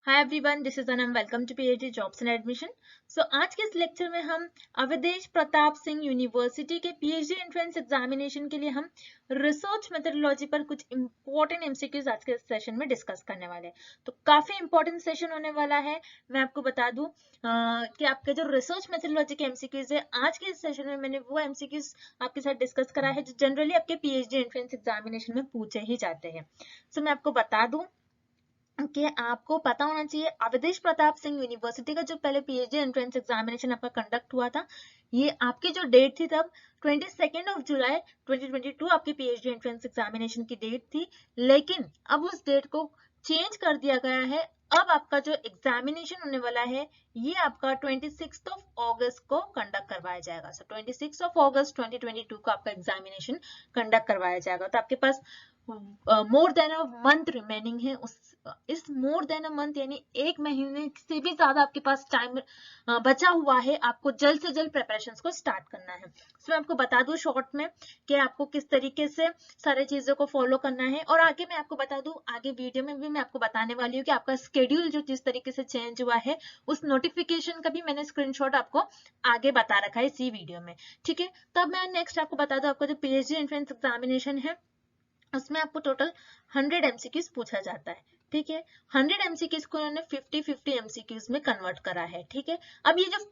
Hi everyone, this is Anam. Welcome to PhD jobs and admission. आज के इस lecture में हम अवधेश प्रताप सिंह यूनिवर्सिटी के पीएचडी एंट्रेंस एग्जामिनेशन के लिए हम रिसर्च मेथोडोलॉजी पर कुछ इंपॉर्टेंट एमसीक्यूज आज के इस सेशन में डिस्कस करने वाले हैं। तो काफी इंपॉर्टेंट सेशन होने वाला है। मैं आपको बता दूं कि आपके जो रिसर्च मेथोडोलॉजी के एमसीक्यूज है, आज के इस सेशन में मैंने वो एमसीक्यूज आपके साथ डिस्कस करा है जो जनरली आपके पीएचडी एंट्रेंस एग्जामिनेशन में पूछे ही जाते हैं। मैं आपको बता दूं कि आपको पता होना चाहिए अवधेश प्रताप सिंह यूनिवर्सिटी का जो पहले पीएचडी एंट्रेंस एग्जामिनेशन आपका कंडक्ट हुआ था, ये आपकी जो डेट थी तब 22 जुलाई 2022 आपकी पीएचडी एंट्रेंस एग्जामिनेशन की डेट थी। लेकिन अब उस डेट को चेंज कर दिया गया है। अब आपका जो एग्जामिनेशन होने वाला है ये आपका 26 अगस्त को कंडक्ट करवाया जाएगा। 26 अगस्त 2022 को आपका एग्जामिनेशन कंडक्ट करवाया जाएगा। तो आपके पास more than a month remaining है। इस मोर देन अ मंथ यानी एक महीने से भी ज्यादा आपके पास टाइम बचा हुआ है। आपको जल्द से जल्द प्रिपरेशंस को स्टार्ट करना है। मैं आपको बता दूं शॉर्ट में कि आपको किस तरीके से सारी चीजों को फॉलो करना है, और आगे मैं आपको बता दूं, आगे वीडियो में भी मैं आपको बताने वाली हूँ कि आपका स्केड्यूल जो जिस तरीके से चेंज हुआ है उस नोटिफिकेशन का भी मैंने स्क्रीनशॉट आपको आगे बता रखा है इसी वीडियो में। ठीक है, तब मैं नेक्स्ट आपको बता दूं, आपका जो पीएचडी एंट्रेंस एग्जामिनेशन है उसमें आपको टोटल 100 एमसीक्यूज पूछा जाता है। ठीक है, 100 एमसीक्यूज को उन्होंने 50-50 एमसीक्यूज में कन्वर्ट करा है। ठीक है, अब ये जो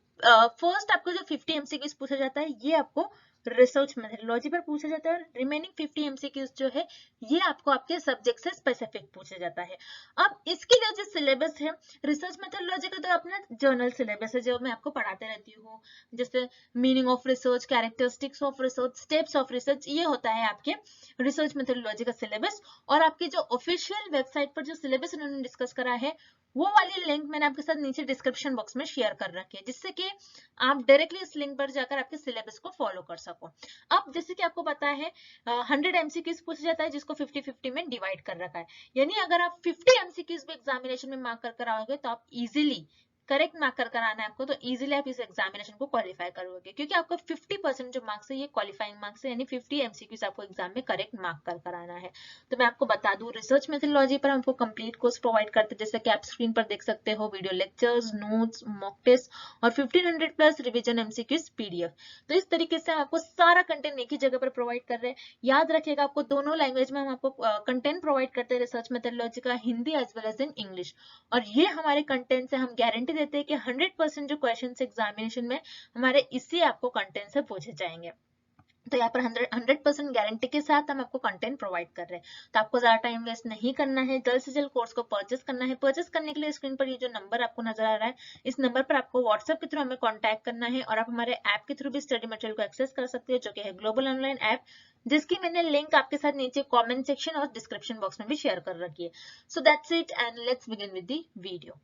फर्स्ट आपको जो 50 एमसीक्यूज पूछा जाता है ये आपको रिसर्च मेथोडोलॉजी पर पूछा जाता है, और रिमेनिंग 50 एमसीक्यूज जो है ये आपको आपके सब्जेक्ट से स्पेसिफिक पूछा जाता है। अब इसके लिए जो सिलेबस है रिसर्च मेथोडोलॉजी का, तो अपना जर्नल सिलेबस है जो मैं आपको पढ़ाते रहती हूँ, जैसे meaning of research, characteristics of research, steps of research, ये होता है आपके रिसर्च मेथोडोलॉजी का सिलेबस। और आपकी जो ऑफिशियल वेबसाइट पर जो सिलेबस उन्होंने डिस्कस करा है वो वाली लिंक मैंने आपके साथ नीचे डिस्क्रिप्शन बॉक्स में शेयर कर रखी है, जिससे कि आप डायरेक्टली इस लिंक पर जाकर आपके सिलेबस को फॉलो कर सको। अब जैसे कि आपको पता है 100 एमसीक्यूज पूछा जाता है जिसको 50-50 में डिवाइड कर रखा है। यानी अगर आप 50 एमसीक्यूज भी एग्जामिनेशन में मार्क कर आओगे तो आप इजिली करेक्ट मार्क कर आना है आपको, तो इजीली आप इस एग्जामिनेशन को क्वालिफाई करोगे, क्योंकि आपका 50% जो मार्क्स है ये क्वालिफाइंग मार्क्स है, यानी 50 एमसीक्यूज आपको एग्जाम में करेक्ट मार्क कर आना है। तो मैं आपको बता दूं रिसर्च मेथोडोलॉजी पर हमको कंप्लीट कोर्स प्रोवाइड करते हैं, जैसे कि आप स्क्रीन पर देख सकते हो, video lectures, notes, mock test और 1500 प्लस रिविजन एमसीक्यूज पीडीएफ। तो इस तरीके से हम आपको सारा कंटेंट एक ही जगह पर प्रोवाइड कर रहे हैं। याद रखिएगा, आपको दोनों लैंग्वेज में हम आपको कंटेंट प्रोवाइड करते हैं रिसर्च मेथोडोलॉजी का, Hindi as well as in English. और ये हमारे कंटेंट से हम गारंटी देते हैं कि 100% जो क्वेश्चन एग्जामिनेशन में हमारे इसी आपको कंटेंट से पूछे जाएंगे। तो यहाँ पर 100% गारंटी के साथ हम आपको कंटेंट प्रोवाइड कर रहे हैं। तो आपको ज्यादा टाइम वेस्ट नहीं करना है, जल्द से जल्द कोर्स को परचेस करना है। परचेस करने के लिए स्क्रीन पर ये जो नंबर आपको नजर आ रहा है, इस नंबर पर आपको व्हाट्सएप के थ्रू हमें कांटेक्ट करना है, और आप हमारे ऐप के थ्रू भी स्टडी मटेरियल को एक्सेस कर सकते हैं, जो कि है ग्लोबल ऑनलाइन ऐप, जिसकी मैंने लिंक आपके साथ नीचे कॉमेंट सेक्शन और डिस्क्रिप्शन बॉक्स में भी शेयर कर रखी है। So that's it and let's begin with the video.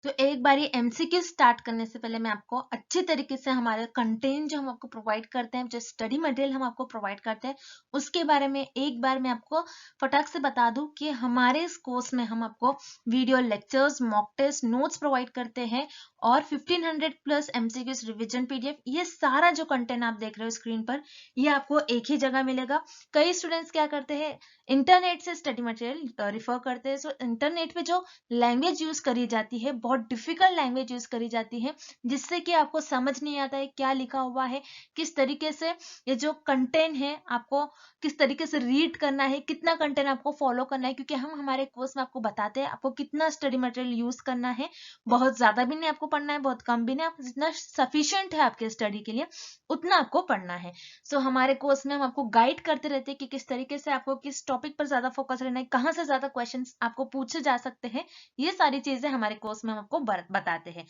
तो एक बार ये एमसीक्यू स्टार्ट करने से पहले मैं आपको अच्छे तरीके से हमारे कंटेंट जो हम आपको प्रोवाइड करते हैं, जो स्टडी मटेरियल हम आपको प्रोवाइड करते हैं, उसके बारे में एक बार मैं आपको फटाक से बता दूं कि हमारे इस कोर्स में हम आपको video lectures, mock test, notes provide करते हैं, और 1500 प्लस एमसीक्यूज रिविजन पीडीएफ। ये सारा जो कंटेंट आप देख रहे हो स्क्रीन पर, ये आपको एक ही जगह मिलेगा। कई स्टूडेंट्स क्या करते हैं, इंटरनेट से स्टडी मटेरियल रिफर करते हैं। सो इंटरनेट पे जो लैंग्वेज यूज करी जाती है, बहुत डिफिकल्ट लैंग्वेज यूज करी जाती है, जिससे कि आपको समझ नहीं आता है क्या लिखा हुआ है, किस तरीके से ये जो कंटेंट है आपको किस तरीके से रीड करना है, कितना कंटेंट आपको फॉलो करना है। क्योंकि हम हमारे कोर्स में आपको बताते हैं आपको कितना स्टडी मटेरियल यूज करना है। बहुत ज्यादा भी नहीं आपको पढ़ना है, बहुत कम भी नहीं, आपको जितना सफिशिएंट है आपके स्टडी के लिए उतना आपको पढ़ना है। हमारे कोर्स में हम आपको गाइड करते रहते हैं कि किस तरीके से आपको किस टॉपिक पर ज्यादा फोकस रहना है, कहाँ से ज्यादा क्वेश्चंस आपको पूछे जा सकते हैं। ये सारी चीजें हमारे कोर्स में हम आपको बताते हैं।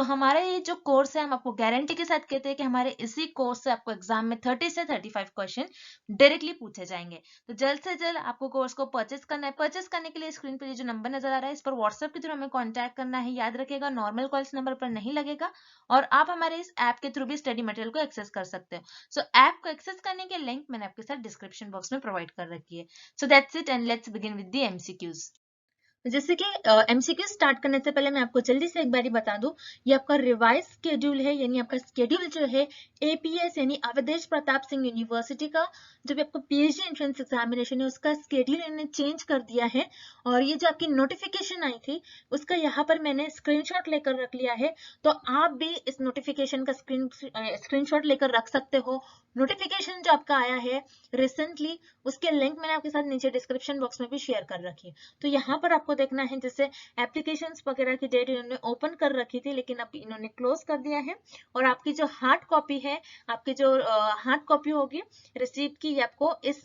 हमारा ये जो कोर्स है हम आपको गारंटी के साथ कहते हैं कि हमारे इसी कोर्स से आपको एग्जाम में 30 से 35 क्वेश्चन डायरेक्टली पूछे जाएंगे। तो जल्द से जल्द आपको कोर्स को परचेस करना है। परचेस करने के लिए स्क्रीन पर ये जो नंबर नजर आ रहा है, इस पर व्हाट्सएप के थ्रू हमें कॉन्टैक्ट करना है। याद रखिएगा, नॉर्मल कॉल इस नंबर पर नहीं लगेगा, और आप हमारे इस ऐप के थ्रू भी स्टडी मटेरियल को एक्सेस कर सकते हो। ऐप को एक्सेस करने के लिंक मैंने आपके साथ डिस्क्रिप्शन बॉक्स में प्रोवाइड कर रखी है। That's it and let's begin with the MCQs. जैसे कि एमसीक्यू स्टार्ट करने से पहले मैं आपको जल्दी से एक बारी बता दूं, ये आपका रिवाइज स्केड्यूल है, यानी आपका स्केड्यूल जो है एपीएस यानी अवधेश प्रताप सिंह यूनिवर्सिटी का जो भी आपको पीएचडी एंट्रेंस एग्जामिनेशन है उसका स्केड्यूल इन्होंने चेंज कर दिया है। और ये जो आपकी नोटिफिकेशन आई थी उसका यहाँ पर मैंने स्क्रीनशॉट लेकर रख लिया है, तो आप भी इस नोटिफिकेशन का स्क्रीनशॉट लेकर रख सकते हो। नोटिफिकेशन जो आपका आया है रिसेंटली, उसके लिंक मैंने आपके साथ नीचे डिस्क्रिप्शन बॉक्स में भी शेयर कर रखी है। तो यहाँ पर आपको देखना है, जैसे एप्लीकेशंस वगैरह की डेट इन्होंने ओपन कर रखी थी लेकिन अब इन्होंने क्लोज कर दिया है। और आपकी जो हार्ड कॉपी है, आपकी जो हार्ड कॉपी होगी रिसीप्ट की, आपको इस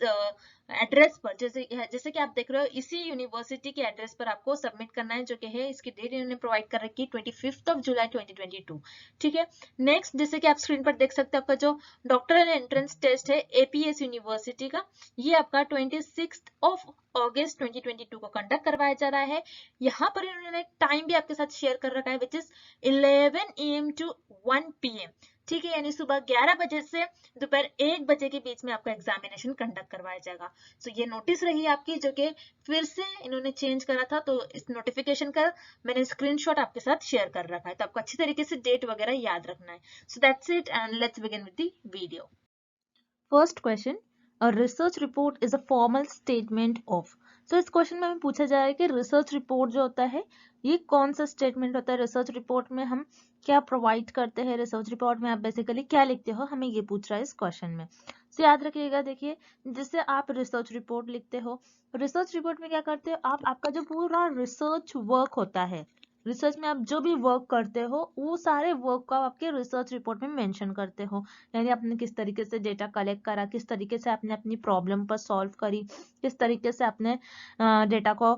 एड्रेस पर, जैसे जैसे कि आप देख रहे हो इसी यूनिवर्सिटी के एड्रेस पर आपको सबमिट करना है, जो कि है इसकी डेट इन्होंने प्रोवाइड कर रखी है 25 जुलाई 2022। ठीक है। नेक्स्ट, जैसे कि आप स्क्रीन पर देख सकते हैं, आपका जो डॉक्टरल एंट्रेंस टेस्ट है एपीएस यूनिवर्सिटी का, ये आपका 26 अगस्त 2022 को कंडक्ट करवाया जा रहा है। यहाँ पर इन्होंने टाइम भी आपके साथ शेयर कर रखा है, which is 11 AM to 1 PM। ठीक है, यानी सुबह 11 बजे से दोपहर 1 बजे के बीच में आपका एग्जामिनेशन कंडक्ट करवाया जाएगा। सो ये नोटिस रही आपकी, जो कि फिर से इन्होंने चेंज करा था, तो इस नोटिफिकेशन का मैंने स्क्रीनशॉट आपके साथ शेयर कर रखा है, तो आपको अच्छी तरीके से डेट वगैरह याद रखना है। So that's it and let's begin with the video. First question, a research report is a formal statement of. So इस क्वेश्चन में हमें पूछा जा रहा है कि रिसर्च रिपोर्ट जो होता है ये कौन सा स्टेटमेंट होता है। रिसर्च रिपोर्ट में हम क्या प्रोवाइड करते हैं, रिसर्च रिपोर्ट में आप बेसिकली क्या लिखते हो, हमें ये पूछ रहा है इस क्वेश्चन में। तो याद रखिएगा, देखिए जैसे आप रिसर्च रिपोर्ट लिखते हो, रिसर्च रिपोर्ट में क्या करते हो आप, आपका जो पूरा रिसर्च वर्क होता है, रिसर्च में आप जो भी वर्क करते हो वो सारे वर्क को आप आपके रिसर्च रिपोर्ट में मेंशन करते हो। यानी आपने किस तरीके से डेटा कलेक्ट करा, किस तरीके से आपने अपनी प्रॉब्लम पर सॉल्व करी, किस तरीके से आपने डेटा को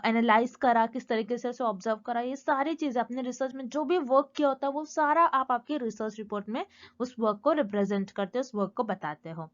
एनालाइज करा, किस तरीके से उसे ऑब्जर्व करा, ये सारी चीजें अपने रिसर्च में जो भी वर्क किया होता है वो सारा आप आपके रिसर्च रिपोर्ट में उस वर्क को रिप्रेजेंट करते हो, उस वर्क को बताते हो।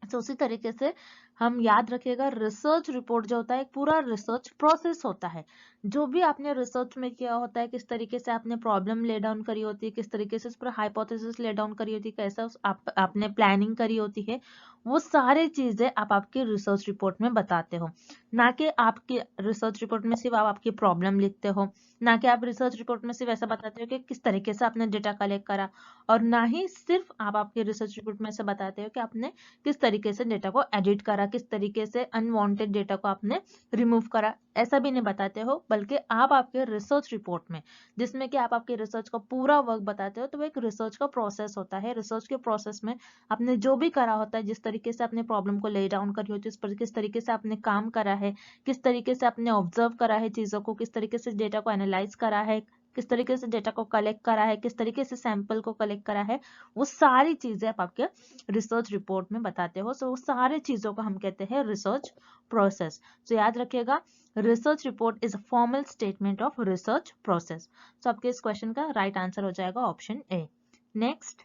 तो उसी तरीके से हम याद रखिएगा, रिसर्च रिपोर्ट जो होता है एक पूरा रिसर्च प्रोसेस होता है। जो भी आपने रिसर्च में किया होता है, किस तरीके से आपने प्रॉब्लम ले डाउन करी होती है, किस तरीके से उस पर हाइपोथेसिस ले डाउन करी होती है, कैसा आपने प्लानिंग करी होती है, वो सारी चीजें आप आपके रिसर्च रिपोर्ट में बताते हो। ना कि आपके रिसर्च रिपोर्ट में सिर्फ आप आपकी प्रॉब्लम लिखते हो, ना कि आप रिसर्च रिपोर्ट में सिर्फ ऐसा बताते हो कि किस तरीके से आपने डेटा कलेक्ट करा, और ना ही सिर्फ आप आपके रिसर्च रिपोर्ट में ऐसा बताते हो कि आपने किस तरीके से डेटा को एडिट करा, किस तरीके से अनवांटेड डेटा को आपने रिमूव करा, ऐसा भी नहीं बताते हो। बल्कि आप आपके रिसर्च रिपोर्ट में, जिसमें कि आप आपके रिसर्च का पूरा वर्क बताते हो, तो वो एक रिसर्च का प्रोसेस होता है। रिसर्च के प्रोसेस में आपने जो भी करा होता है, जिस तरीके से आपने प्रॉब्लम को ले डाउन करी होती है, उस पर किस तरीके से आपने काम करा है, किस तरीके से आपने ऑब्जर्व करा है चीजों को, किस तरीके से डेटा को एनालाइज करा है, किस तरीके से डेटा को कलेक्ट करा है, किस तरीके से सैंपल को कलेक्ट करा है, वो सारी चीजें आप आपके रिसर्च रिपोर्ट में बताते हो। सो सारे चीजों को हम कहते हैं रिसर्च प्रोसेस। सो याद रखिएगा, research report is a formal statement of research process. So आपके इस क्वेश्चन का राइट आंसर हो जाएगा option A. Next,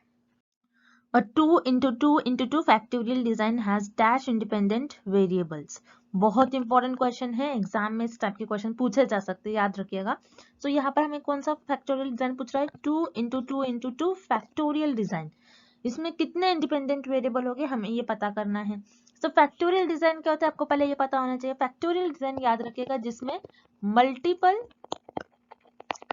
a 2 into 2 into 2 factorial design has dash independent variables। बहुत इंपॉर्टेंट क्वेश्चन है, एग्जाम में इस टाइप के क्वेश्चन पूछे जा सकते हैं, याद रखिएगा। तो यहाँ पर हमें कौन सा फैक्टोरियल डिजाइन पूछ रहा है, 2 into 2 into 2 फैक्टोरियल डिजाइन। इसमें कितने इंडिपेंडेंट वेरिएबल हो गए हमें ये पता करना है। तो फैक्टोरियल डिजाइन क्या होता है आपको पहले ये पता होना चाहिए। फैक्टोरियल डिजाइन याद रखिएगा जिसमें मल्टीपल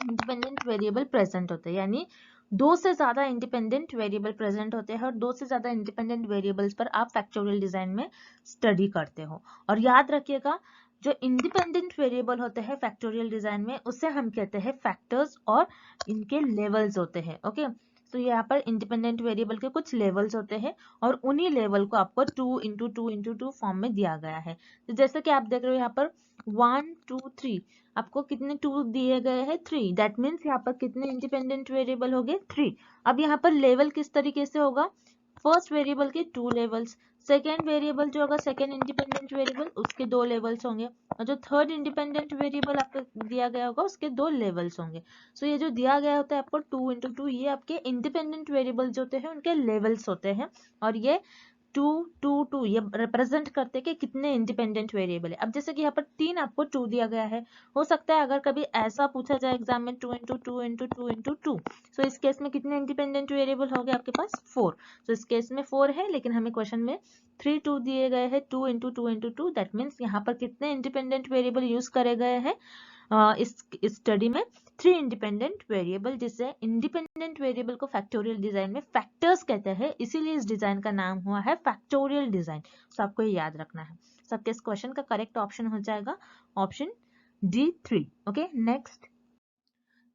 इंडिपेंडेंट वेरिएबल प्रेजेंट होते हैं, यानी दो से ज्यादा इंडिपेंडेंट वेरिएबल प्रेजेंट होते हैं, और दो से ज्यादा इंडिपेंडेंट वेरिएबल्स पर आप फैक्टोरियल डिजाइन में स्टडी करते हो। और याद रखिएगा, जो इंडिपेंडेंट वेरिएबल होते हैं फैक्टोरियल डिजाइन में, उसे हम कहते हैं फैक्टर्स, और इनके लेवल्स होते हैं। ओके, तो यहाँ पर इंडिपेंडेंट वेरिएबल के कुछ लेवल्स होते हैं, और उन्हीं लेवल को आपको 2 into 2 into 2 फॉर्म में दिया गया है। तो जैसे कि आप देख रहे हो यहाँ पर 1 2 3, आपको कितने 2 दिए गए हैं, 3। दैट मीन्स यहाँ पर कितने इंडिपेंडेंट वेरिएबल हो गए, 3। अब यहाँ पर लेवल किस तरीके से होगा, फर्स्ट वेरिएबल के 2 लेवल्स, सेकेंड वेरिएबल जो होगा सेकेंड इंडिपेंडेंट वेरिएबल, उसके 2 लेवल्स होंगे, और जो थर्ड इंडिपेंडेंट वेरिएबल आपको दिया गया होगा उसके 2 लेवल्स होंगे। सो ये जो दिया गया होता है आपको 2 into 2, ये आपके इंडिपेंडेंट वेरिएबल जो होते हैं उनके लेवल्स होते हैं, और ये 2 2 2 ये रिप्रेजेंट करते हैं कि कितने इंडिपेंडेंट वेरिएबल है। अब जैसे कि यहाँ पर 3 आपको 2 दिया गया है, हो सकता है अगर कभी ऐसा पूछा जाए एग्जाम में 2 इंटू 2 इंटू 2 इंटू 2, सो इस केस में कितने इंडिपेंडेंट वेरिएबल हो गए आपके पास 4। तो इस केस में 4 है, लेकिन हमें क्वेश्चन में 3 2 दिए गए हैं, 2 इंटू 2 इंटू 2, दैट मीन्स यहाँ पर कितने इंडिपेंडेंट वेरिएबल यूज करे गए हैं इस स्टडी में 3 इंडिपेंडेंट वेरिएबल, जिससे इंडिपेंडेंट वेरिएबल को फैक्टोरियल डिजाइन में फैक्टर्स कहते हैं, इसीलिए इस डिजाइन का नाम हुआ है फैक्टोरियल डिजाइन। तो आपको ये याद रखना है। सबके इस क्वेश्चन का करेक्ट ऑप्शन हो जाएगा option D3। Okay, next,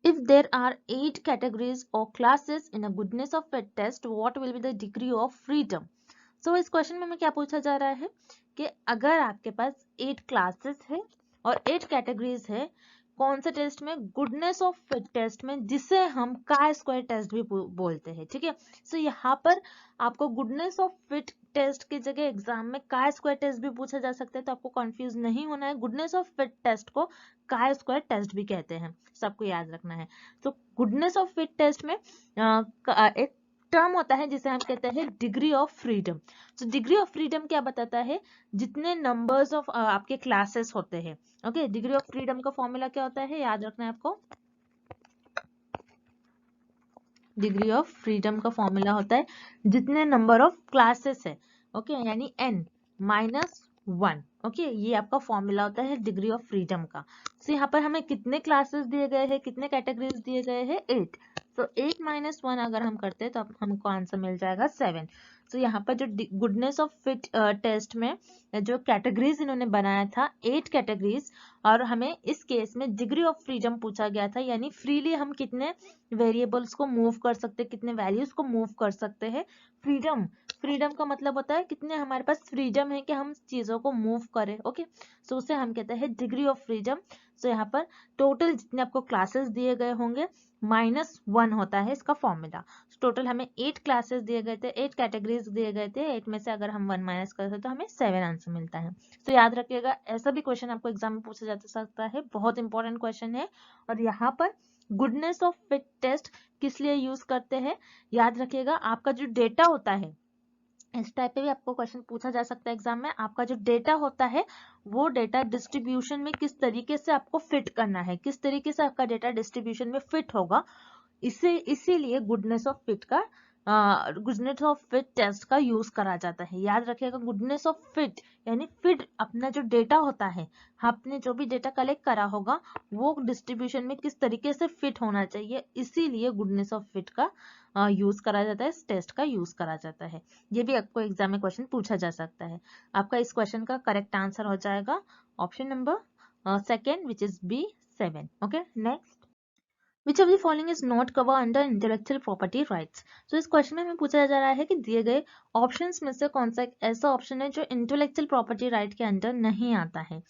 if there are 8 categories or classes in a goodness of fit test, what will be the degree of freedom? So इस क्वेश्चन में हमें क्या पूछा जा रहा है कि अगर आपके पास 8 क्लासेस है और 8 कैटेगरीज है, कौन से टेस्ट में, गुडनेस ऑफ फिट टेस्ट में, जिसे हम काय स्क्वायर टेस्ट भी बोलते हैं, ठीक है। सो यहाँ पर आपको गुडनेस ऑफ फिट टेस्ट की जगह एग्जाम में काय स्क्वायर टेस्ट भी पूछा जा सकता है, तो आपको कंफ्यूज नहीं होना है। गुडनेस ऑफ फिट टेस्ट को काय स्क्वायर टेस्ट भी कहते हैं, सबको याद रखना है। तो गुडनेस ऑफ फिट टेस्ट में एक टर्म होता है जिसे हम कहते हैं डिग्री ऑफ फ्रीडम। तो डिग्री ऑफ फ्रीडम क्या बताता है, जितने नंबर्स ऑफ आपके क्लासेस होते हैं। ओके, डिग्री ऑफ फ्रीडम का फॉर्मूला क्या होता है, याद रखना है आपको। डिग्री ऑफ फ्रीडम का फॉर्मूला होता है जितने नंबर ऑफ क्लासेस है, ओके, यानी n -1। ओके, ये आपका फॉर्मूला होता है डिग्री ऑफ फ्रीडम का। तो यहाँ पर हमें कितने क्लासेस दिए गए हैं, कितने कैटेगरीज दिए गए हैं, 8। तो 8 - 1 अगर हम करते हैं तो हमको आंसर मिल जाएगा 7। तो यहाँ पर जो गुडनेस ऑफ फिट टेस्ट में जो कैटेगरीज इन्होंने बनाया था 8 कैटेगरीज, और हमें इस केस में डिग्री ऑफ फ्रीडम पूछा गया था, यानी फ्रीली हम कितने वेरिएबल्स को मूव कर सकते हैं, कितने वैल्यूज को मूव कर सकते हैं। फ्रीडम, फ्रीडम का मतलब होता है कितने हमारे पास फ्रीडम है कि हम चीजों को मूव करें। ओके, सो उसे हम कहते हैं डिग्री ऑफ फ्रीडम। सो यहाँ पर टोटल जितने आपको क्लासेस दिए गए होंगे -1 होता है इसका फॉर्मूला। टोटल हमें 8 क्लासेस दिए गए थे, 8 कैटेगरीज दिए गए थे, 8 में से अगर हम 1 माइनस करते तो हमें 7 आंसर मिलता है। तो याद रखिएगा, ऐसा भी क्वेश्चन आपको एग्जाम में पूछा जा सकता है, बहुत इंपॉर्टेंट क्वेश्चन है। और यहाँ पर गुडनेस ऑफ फिट टेस्ट किस लिए यूज करते हैं, याद रखिएगा, आपका जो डेटा होता है, इस टाइप पे भी आपको क्वेश्चन पूछा जा सकता है एग्जाम में, आपका जो डेटा होता है वो डेटा डिस्ट्रीब्यूशन में किस तरीके से आपको फिट करना है, किस तरीके से आपका डेटा डिस्ट्रीब्यूशन में फिट होगा, इसीलिए गुडनेस ऑफ फिट का गुडनेस ऑफ फिट टेस्ट का यूज करा जाता है। याद रखिएगा, गुडनेस ऑफ फिट यानी फिट, अपना जो डेटा होता है, आपने जो भी डेटा कलेक्ट करा होगा वो डिस्ट्रीब्यूशन में किस तरीके से फिट होना चाहिए, इसीलिए गुडनेस ऑफ फिट का यूज करा जाता है, इस टेस्ट का यूज करा जाता है। ये भी आपको एग्जाम में क्वेश्चन पूछा जा सकता है। आपका इस क्वेश्चन का करेक्ट आंसर हो जाएगा option number second, which is B7। Okay, next, Which of the following is not covered under intellectual property rights? So इस क्वेश्चन में हमें पूछा जा रहा है कि दिए गए ऑप्शंस में से कौन सा एक ऐसा ऑप्शन है जो इंटेलेक्चुअल प्रॉपर्टी राइट के अंडर नहीं आता है।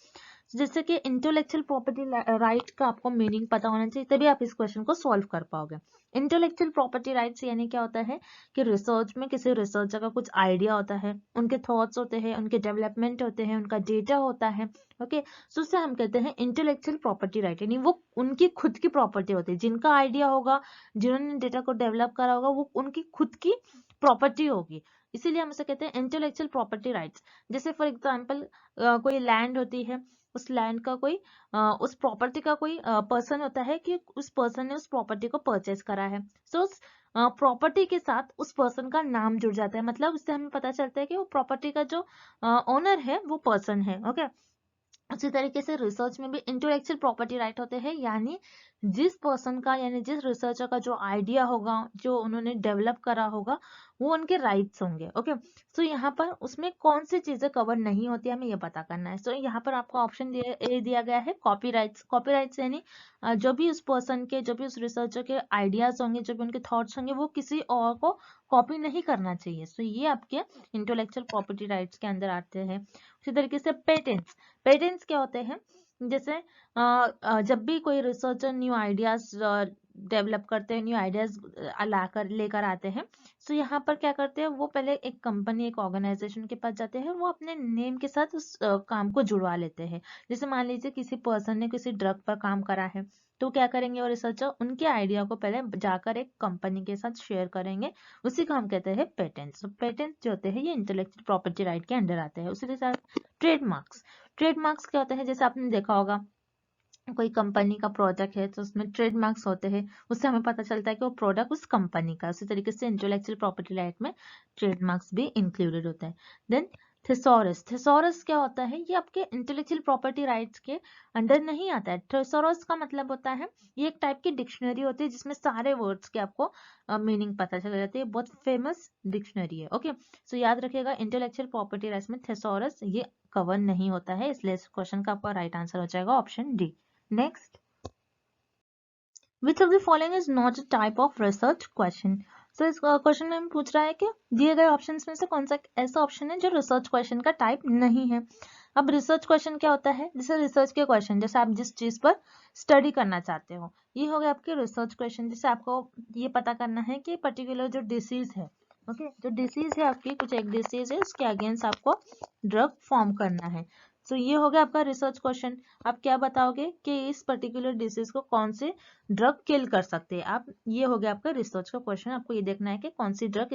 जैसे कि इंटेलेक्चुअल प्रॉपर्टी राइट का आपको मीनिंग पता होना चाहिए, तभी आप इस क्वेश्चन को सॉल्व कर पाओगे। इंटेलेक्चुअल प्रॉपर्टी राइट्स यानी क्या होता है कि रिसर्च में किसी रिसर्चर का कुछ आइडिया होता है, उनके थॉट्स होते हैं, उनके डेवलपमेंट होते हैं, उनका डेटा होता है। ओके, सो उसे हम कहते हैं इंटेलेक्चुअल प्रॉपर्टी राइट, यानी वो उनकी खुद की प्रॉपर्टी होती है, जिनका आइडिया होगा, जिन्होंने डेटा को डेवलप करा होगा, वो उनकी खुद की प्रॉपर्टी होगी, इसीलिए हम उसे कहते हैं इंटेलेक्चुअल प्रॉपर्टी राइट्स। जैसे फॉर एग्जाम्पल कोई लैंड होती है, उस लैंड का कोई उस प्रॉपर्टी का कोई पर्सन होता है कि उस पर्सन ने उस प्रॉपर्टी को परचेज करा है, सो उस प्रॉपर्टी के साथ उस पर्सन का नाम जुड़ जाता है, मतलब उससे हमें पता चलता है कि वो प्रॉपर्टी का जो ओनर है वो पर्सन है। ओके, उसी तरीके से रिसर्च में भी इंटेलेक्चुअल प्रॉपर्टी राइट होते हैं, यानी जिस पर्सन का, यानी जिस रिसर्चर का जो आइडिया होगा, जो उन्होंने डेवलप करा होगा, वो उनके राइट्स होंगे। ओके, सो यहाँ पर उसमें कौन सी चीजें कवर नहीं होती हमें ये पता करना है। सो यहाँ पर आपको ऑप्शन ए दिया गया है कॉपीराइट्स। कॉपीराइट्स यानी जो भी उस पर्सन के, जो भी उस रिसर्चर के आइडियाज होंगे, जो भी उनके थॉट्स होंगे, वो किसी और को कॉपी नहीं करना चाहिए। सो ये आपके इंटेलेक्चुअल प्रॉपर्टी राइट्स के अंदर आते हैं। उसी तरीके से पेटेंट्स, पेटेंट्स क्या होते हैं जैसे जब भी कोई रिसर्चर न्यू आइडियाज डेवलप करते हैं, न्यू आइडियाज लाकर लेकर आते हैं, तो यहाँ पर क्या करते हैं, वो पहले एक कंपनी, एक ऑर्गेनाइजेशन के पास जाते हैं, वो अपने नेम के साथ उस काम को जुड़वा लेते हैं। जैसे मान लीजिए किसी पर्सन ने किसी ड्रग पर काम करा है, तो क्या करेंगे वो रिसर्चर, उनके आइडिया को पहले जाकर एक कंपनी के साथ शेयर करेंगे, उसी को हम कहते हैं पेटेंट्स। तो पेटेंट्स जो होते हैं ये इंटेलेक्चुअल प्रॉपर्टी राइट के अंडर आते हैं। उसी के साथ ट्रेडमार्क्स। ट्रेडमार्क्स क्या होता है, जैसे आपने देखा होगा कोई कंपनी का प्रोडक्ट है तो उसमें ट्रेडमार्क्स होते हैं, उससे हमें पता चलता है कि वो प्रोडक्ट उस कंपनी का। उसी तरीके से इंटेलेक्चुअल प्रॉपर्टी राइट में ट्रेडमार्क्स भी इंक्लूडेड होता है। Then thesaurus. थेसॉरस क्या होता है, ये आपके इंटेलेक्चुअल प्रॉपर्टी राइट्स के अंडर नहीं आता है। थेसॉरस का मतलब होता है, ये एक टाइप की डिक्शनरी होती है जिसमें सारे वर्ड्स के आपको मीनिंग पता चल जाती है। बहुत फेमस डिक्शनरी है। ओके, सो याद रखिएगा इंटेलेक्चुअल प्रॉपर्टी राइट्स में थेसॉरस ये कवर नहीं होता है, इसलिए इस क्वेश्चन का आपका राइट आंसर हो जाएगा option D. Next, which of the following is not a type of research question? So इस क्वेश्चन में पूछ रहा है कि दिए गए ऑप्शंस में से कौन सा ऐसा ऑप्शन है जो रिसर्च क्वेश्चन का टाइप नहीं है। अब रिसर्च क्वेश्चन क्या होता है, जैसे रिसर्च के क्वेश्चन, जैसे आप जिस चीज पर स्टडी करना चाहते हो, ये हो गया आपके रिसर्च क्वेश्चन। जैसे आपको ये पता करना है कि पर्टिकुलर जो डिसीज है, ओके, जो डिसीज है आपकी, कुछ एक डिसीज है, उसके अगेंस्ट आपको ड्रग फॉर्म करना है। तो ये हो गया आपका रिसर्च क्वेश्चन। आप क्या बताओगे कि इस पर्टिकुलर डिसीज को कौन से ड्रग किल कर सकते हैं आप, ये हो गया आपका रिसर्च का क्वेश्चन। आपको ये देखना है कि कौन सी ड्रग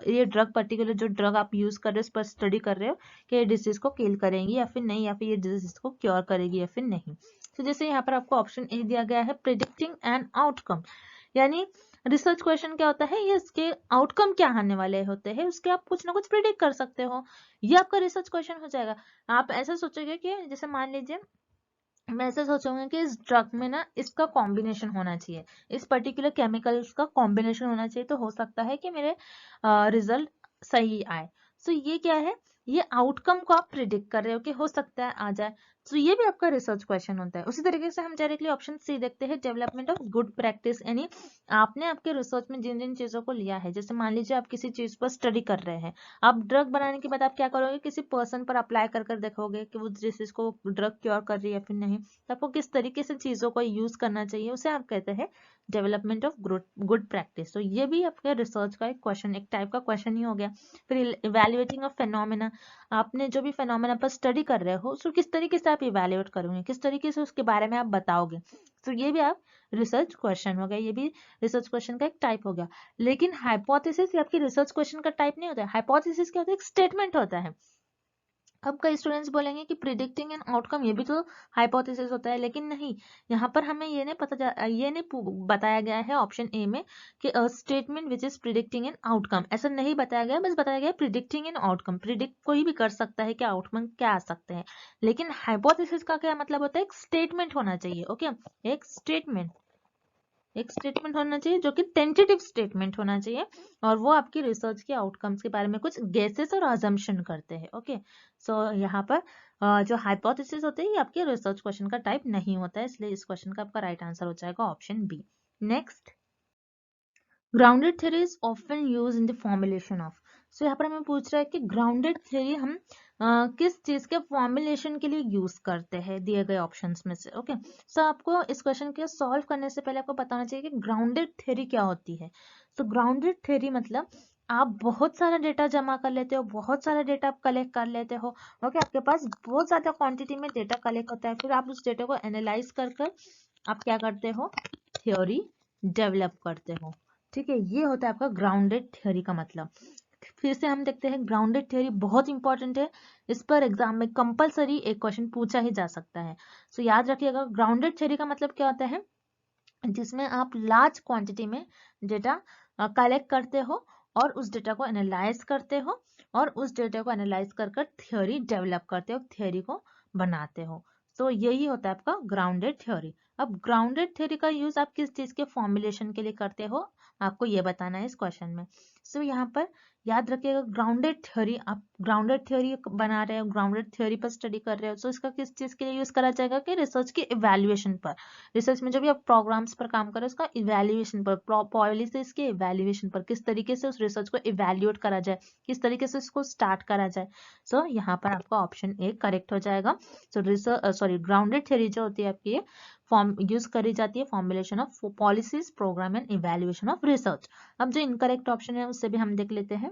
ये ड्रग पर्टिकुलर जो ड्रग आप यूज कर रहे हो, उस पर स्टडी कर रहे हो कि ये डिसीज को किल करेंगी या फिर नहीं, या फिर ये डिसीज को क्योर करेगी या फिर नहीं। तो जैसे यहाँ पर आपको ऑप्शन ए दिया गया है, प्रिडिक्टिंग एन आउटकम, यानी रिसर्च क्वेश्चन क्या होता है, ये इसके आउटकम क्या आने वाले होते हैं उसके आप कुछ ना कुछ प्रिडिक्ट कर सकते हो, ये आपका रिसर्च क्वेश्चन हो जाएगा। आप ऐसा सोचोगे कि जैसे मान लीजिए मैं ऐसे सोचूंगी कि इस ड्रग में ना इसका कॉम्बिनेशन होना चाहिए, इस पर्टिकुलर केमिकल्स का कॉम्बिनेशन होना चाहिए, तो हो सकता है कि मेरे रिजल्ट सही आए। सो ये क्या है, ये आउटकम को आप प्रिडिक्ट कर रहे हो कि हो सकता है आ जाए। तो ये भी आपका रिसर्च क्वेश्चन होता है। उसी तरीके से हम डायरेक्टली ऑप्शन सी देखते हैं, डेवलपमेंट ऑफ गुड प्रैक्टिस, यानी आपने आपके रिसर्च में जिन जिन चीजों को लिया है, जैसे मान लीजिए आप किसी चीज पर स्टडी कर रहे हैं, आप ड्रग बनाने के बाद आप क्या करोगे, किसी पर्सन पर अप्लाई कर कर देखोगे कि वो डिसीज को ड्रग क्योर कर रही है या फिर नहीं, तो आपको किस तरीके से चीजों को यूज करना चाहिए, उसे आप कहते हैं डेवलपमेंट ऑफ गुड प्रैक्टिस। तो ये भी आपके रिसर्च का एक क्वेश्चन, एक टाइप का क्वेश्चन ही हो गया। फिर इवेल्युएटिंग ऑफ फेनोमेना, आपने जो भी फेनोमेना पर स्टडी कर रहे हो उसको किस तरीके से आप इवेल्युएट करोगे, किस तरीके से उसके बारे में आप बताओगे, तो ये भी आप रिसर्च क्वेश्चन हो गया, ये भी रिसर्च क्वेश्चन का एक टाइप हो गया। लेकिन हाइपोथेसिस आपकी रिसर्च क्वेश्चन का टाइप नहीं होता है। हाइपोथेसिस क्या होता है, एक स्टेटमेंट होता है। अब कई स्टूडेंट्स बोलेंगे कि प्रिडिक्टिंग एन आउटकम ये भी तो हाइपोथेसिस होता है, लेकिन नहीं, यहाँ पर हमें ये नहीं बताया गया है ऑप्शन ए में कि statement which is predicting an outcome, ऐसा नहीं बताया गया, बस बताया गया प्रिडिक्टिंग एन आउटकम। प्रिडिक्ट कोई भी कर सकता है कि आउटकम क्या आ सकते हैं, लेकिन हाइपोथेसिस का क्या मतलब होता है, एक स्टेटमेंट होना चाहिए। ओके, एक स्टेटमेंट होना चाहिए जो कि टेंटेटिव स्टेटमेंट होना चाहिए, और वो आपकी रिसर्च के आउटकम्स के बारे में कुछ गेसेस और अजम्पशन करते हैं। ओके, सो यहाँ पर जो हाइपोथेसिस होते हैं ये आपके रिसर्च क्वेश्चन का टाइप नहीं होता है, इसलिए इस क्वेश्चन का आपका राइट आंसर हो जाएगा option B. Next, grounded theory is often used in the formulation of. So यहाँ पर हमें पूछ रहा है कि ग्राउंडेड थ्योरी हम किस चीज के फॉर्मुलेशन के लिए यूज करते हैं दिए गए ऑप्शंस में से। ओके, सो आपको इस क्वेश्चन के सॉल्व करने से पहले आपको बताना चाहिए कि ग्राउंडेड थ्योरी क्या होती है। तो ग्राउंडेड थ्योरी मतलब आप बहुत सारा डेटा जमा कर लेते हो, बहुत सारा डेटा आप कलेक्ट कर लेते हो। ओके, आपके पास बहुत ज्यादा क्वांटिटी में डेटा कलेक्ट होता है, फिर आप उस डेटा को एनालाइज कर कर आप क्या करते हो, थ्योरी डेवलप करते हो। ठीक है, ये होता है आपका ग्राउंडेड थ्योरी का मतलब। फिर से हम देखते हैं, ग्राउंडेड थ्योरी बहुत इंपॉर्टेंट है, इस पर एग्जाम में कंपलसरी एक क्वेश्चन पूछा ही जा सकता है। सो याद रखिएगा, ग्राउंडेड थ्योरी का मतलब क्या होता है, जिसमें आप लार्ज क्वांटिटी में डेटा कलेक्ट करते हो और उस डेटा को एनालाइज करते हो, और उस डेटा को एनालाइज कर कर थ्योरी डेवलप करते हो, थ्योरी को बनाते हो। तो यही होता है आपका ग्राउंडेड थ्योरी। अब ग्राउंडेड थ्योरी का यूज आप किस चीज के फॉर्मुलेशन के लिए करते हो, आपको ये बताना है इस क्वेश्चन में। सो यहाँ पर याद रखिएगा, ग्राउंडेड थ्योरी, आप ग्राउंडेड थ्योरी बना रहे हो, ग्राउंडेड थ्योरी पर स्टडी कर रहे हो, सो इसका किस चीज के लिए यूज करा जाएगा कि रिसर्च के इवैल्यूएशन पर, रिसर्च में जब भी आप प्रोग्राम्स पर काम कर रहे हो उसका इवैल्यूएशन पर, पॉलिसीज के इवैल्यूएशन पर, किस तरीके से उस रिसर्च को इवैल्यूएट करा जाए, किस तरीके से उसको स्टार्ट करा जाए। सो यहाँ पर आपका ऑप्शन ए करेक्ट हो जाएगा। सो ग्राउंडेड थ्योरी जो होती है आपकी फॉर्म यूज करी जाती है formulation of policies, program and evaluation of research. अब जो इनकरेक्ट ऑप्शन है उससे भी हम देख लेते हैं।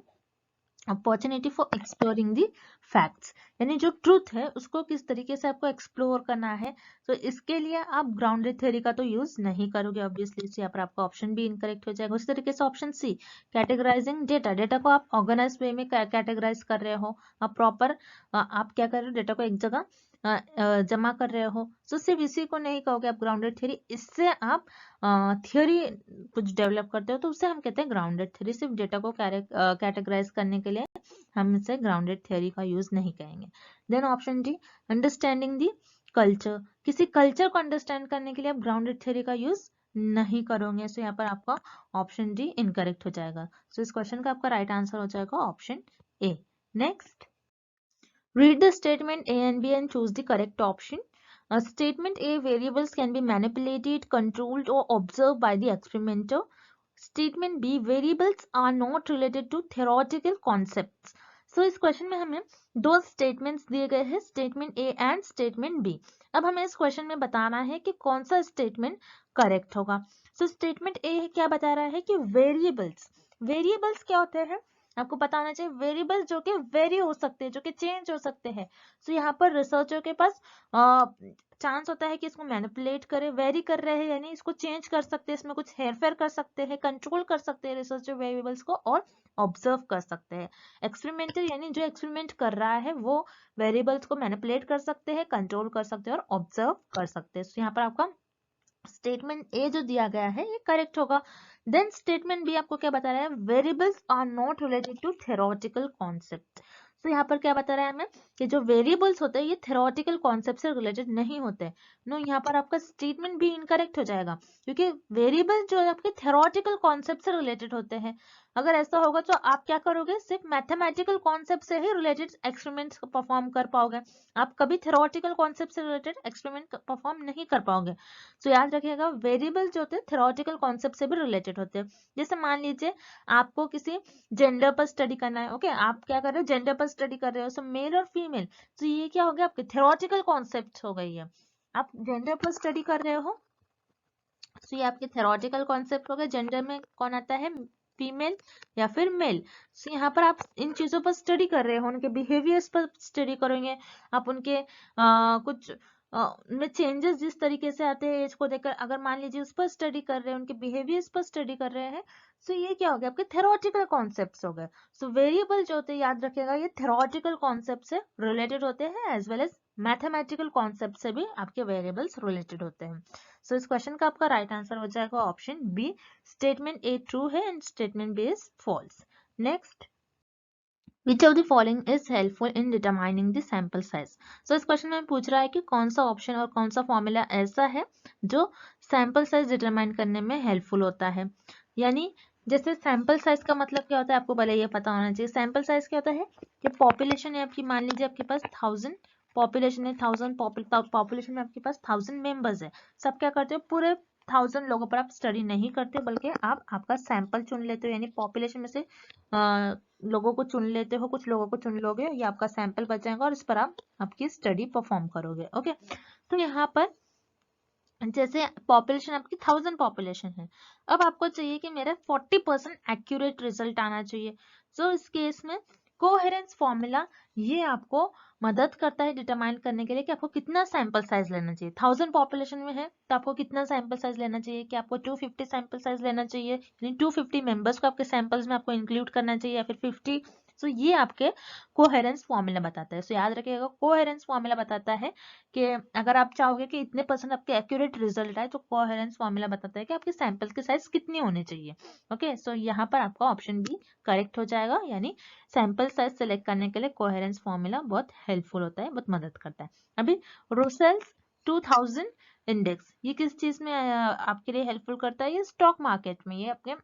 Opportunity for exploring the facts, यानी जो ट्रूथ है उसको किस तरीके से आपको एक्सप्लोर करना है, तो इसके लिए आप ग्राउंडेड थ्योरी का तो यूज नहीं करोगे ऑब्वियसली। यहाँ पर आपका ऑप्शन भी इनकरेक्ट हो जाएगा। उसी तरीके से option C, categorizing data, data को आप ऑर्गेनाइज वे में कैटेगराइज कर रहे हो, आप प्रॉपर आप क्या कर रहे हो, डेटा को एक जगह जमा कर रहे हो, तो सिर्फ इसी को नहीं कहोगे आप ग्राउंडेड थ्योरी, इससे आप थ्योरी कुछ डेवलप करते हो तो उसे हम कहते हैं ग्राउंडेड थ्योरी। सिर्फ डेटा को कैटेगराइज करने के लिए हम इसे ग्राउंडेड थ्योरी का यूज नहीं करेंगे। Then option D, understanding the culture, किसी कल्चर को अंडरस्टैंड करने के लिए आप ग्राउंडेड थ्योरी का यूज नहीं करोगे। सो यहाँ पर आपका ऑप्शन डी इनकरेक्ट हो जाएगा। सो इस क्वेश्चन का आपका राइट आंसर हो जाएगा option A. Next, read the statement A and B and choose the correct option. Statement A, variables can be manipulated, controlled or observed by the experimenter. Statement B, variables are not related to theoretical concepts. So इस question में हमें दो statements दिए गए हैं, statement A and statement B. अब हमें इस क्वेश्चन में बताना है कि कौन सा स्टेटमेंट करेक्ट होगा। सो स्टेटमेंट ए क्या बता रहा है कि वेरिएबल्स, वेरिएबल्स क्या होते हैं आपको पता होना चाहिए, वेरिएबल जो कि वेरी हो सकते हैं, जो कि चेंज हो सकते हैं। सो यहाँ पर रिसर्चर के पास चांस होता है कि इसको मैनिपुलेट करे, वेरी कर रहे हैं यानी इसको चेंज कर सकते हैं, इसमें कुछ हेरफेर कर सकते हैं, कंट्रोल कर सकते हैं रिसर्चर वेरिएबल्स को, और ऑब्जर्व कर सकते हैं। एक्सपेरिमेंटर यानी जो एक्सपेरिमेंट कर रहा है वो वेरिएबल्स को मैनिपुलेट कर सकते हैं, कंट्रोल कर सकते हैं और ऑब्जर्व कर सकते हैं। सो यहाँ पर आपका स्टेटमेंट ए जो दिया गया है ये करेक्ट होगा। देन स्टेटमेंट बी आपको क्या बता रहा है, variables are not related to theoretical concept. तो यहाँ पर क्या बता रहा है हमें कि जो वेरिएबल्स होते हैं ये थ्योरेटिकल कॉन्सेप्ट से रिलेटेड नहीं होते। नो, यहाँ पर आपका स्टेटमेंट भी इनकरेक्ट हो जाएगा, क्योंकि वेरिएबल जो है आपके थ्योरेटिकल कॉन्सेप्ट से रिलेटेड होते हैं। अगर ऐसा होगा तो आप क्या करोगे, सिर्फ मैथमेटिकल कॉन्सेप्ट से ही रिलेटेड एक्सपेरिमेंट्स परफॉर्म कर पाओगे, आप कभी थ्योरेटिकल कॉन्सेप्ट से रिलेटेड एक्सपेरिमेंट परफॉर्म नहीं कर पाओगे। तो याद रखिएगा, वेरिएबल जो होते हैं थ्योरेटिकल कॉन्सेप्ट से भी रिलेटेड होते हैं। जैसे मान लीजिए आपको किसी जेंडर पर स्टडी करना है, ओके, आप क्या कर रहे हो, जेंडर पर स्टडी कर रहे हो, सो मेल और फीमेल, तो ये क्या हो गया आपके थ्योरेटिकल कॉन्सेप्ट हो गई है। आप जेंडर पर स्टडी कर रहे हो, तो ये आपके थ्योरेटिकल कॉन्सेप्ट हो गए। जेंडर में कौन आता है, फीमेल या फिर मेल। सो यहाँ पर आप इन चीजों पर स्टडी कर रहे हो, उनके बिहेवियर्स पर स्टडी करेंगे आप, उनके कुछ में चेंजेस जिस तरीके से आते हैं एज को देखकर, अगर मान लीजिए उस पर स्टडी कर रहे हैं, उनके बिहेवियर्स पर स्टडी कर रहे हैं, सो ये क्या हो गया आपके थ्योरेटिकल कॉन्सेप्ट्स हो गए। सो वेरिएबल जो होते हैं याद रखिएगा ये थ्योरेटिकल कॉन्सेप्ट से रिलेटेड होते हैं, as well as mathematical concept से भी आपके वेरिएबल्स रिलेटेड होते हैं। सो इस क्वेश्चन का आपका राइट आंसर हो जाएगा option B, statement A true है and statement B is false. Next, Which of the following is helpful in determining the sample size? So इस क्वेश्चन में पूछ रहा है कि कौन सा ऑप्शन और कौन सा फॉर्मूला ऐसा है जो सैंपल साइज डिटरमाइन करने में हेल्पफुल होता है। यानी जैसे सैंपल साइज का मतलब क्या होता है आपको पहले ये पता होना चाहिए। सैंपल साइज क्या होता है कि पॉपुलेशन है आपकी, मान लीजिए आपके पास 1000 पॉपुलेशन है, 1000 पॉपुलेशन में आपके पास 1000 मेंबर्स है। सब क्या करते हो, पूरे 1000 लोगों पर आप स्टडी नहीं करते, बल्कि आप आपका सैंपल चुन लेते हो, यानी पॉपुलेशन में से लोगों को चुन लेते हो, कुछ लोगों को चुन लोगे, ये आपका सैंपल बच जाएगा और इस पर आप आपकी स्टडी परफॉर्म करोगे। ओके, तो यहाँ पर जैसे पॉपुलेशन आपकी 1000 पॉपुलेशन है, अब आपको चाहिए कि मेरा 40% एक्यूरेट रिजल्ट आना चाहिए। सो इस केस में कोहेरेंस फॉर्मूला ये आपको मदद करता है डिटरमाइन करने के लिए कि आपको कितना सैंपल साइज लेना चाहिए। 1000 पॉपुलेशन में है तो आपको कितना सैंपल साइज लेना चाहिए, कि आपको 250 सैंपल साइज लेना चाहिए, यानी 250 मेंबर्स को आपके सैंपल्स में आपको इंक्लूड करना चाहिए, या फिर 50। सो ये आपके कोहेरेंस फॉर्मूला बताता है। सो याद रखिएगा, कोहेरेंस फॉर्मूला बताता है कि अगर आप चाहोगे कि इतने % आपके एक्यूरेट रिजल्ट आए, तो कोहेरेंस फॉर्मूला बताता है कि आपके सैंपल की साइज कितनी होनी चाहिए। ओके, सो यहाँ पर आपका ऑप्शन बी करेक्ट हो जाएगा, यानी सैंपल साइज सेलेक्ट करने के लिए कोहेरेंस फॉर्मूला बहुत हेल्पफुल होता है, बहुत मदद करता है। अभी रुसेल्स 2000 इंडेक्स ये किस चीज में आपके लिए हेल्पफुल करता है? ये स्टॉक मार्केट में, ये अपने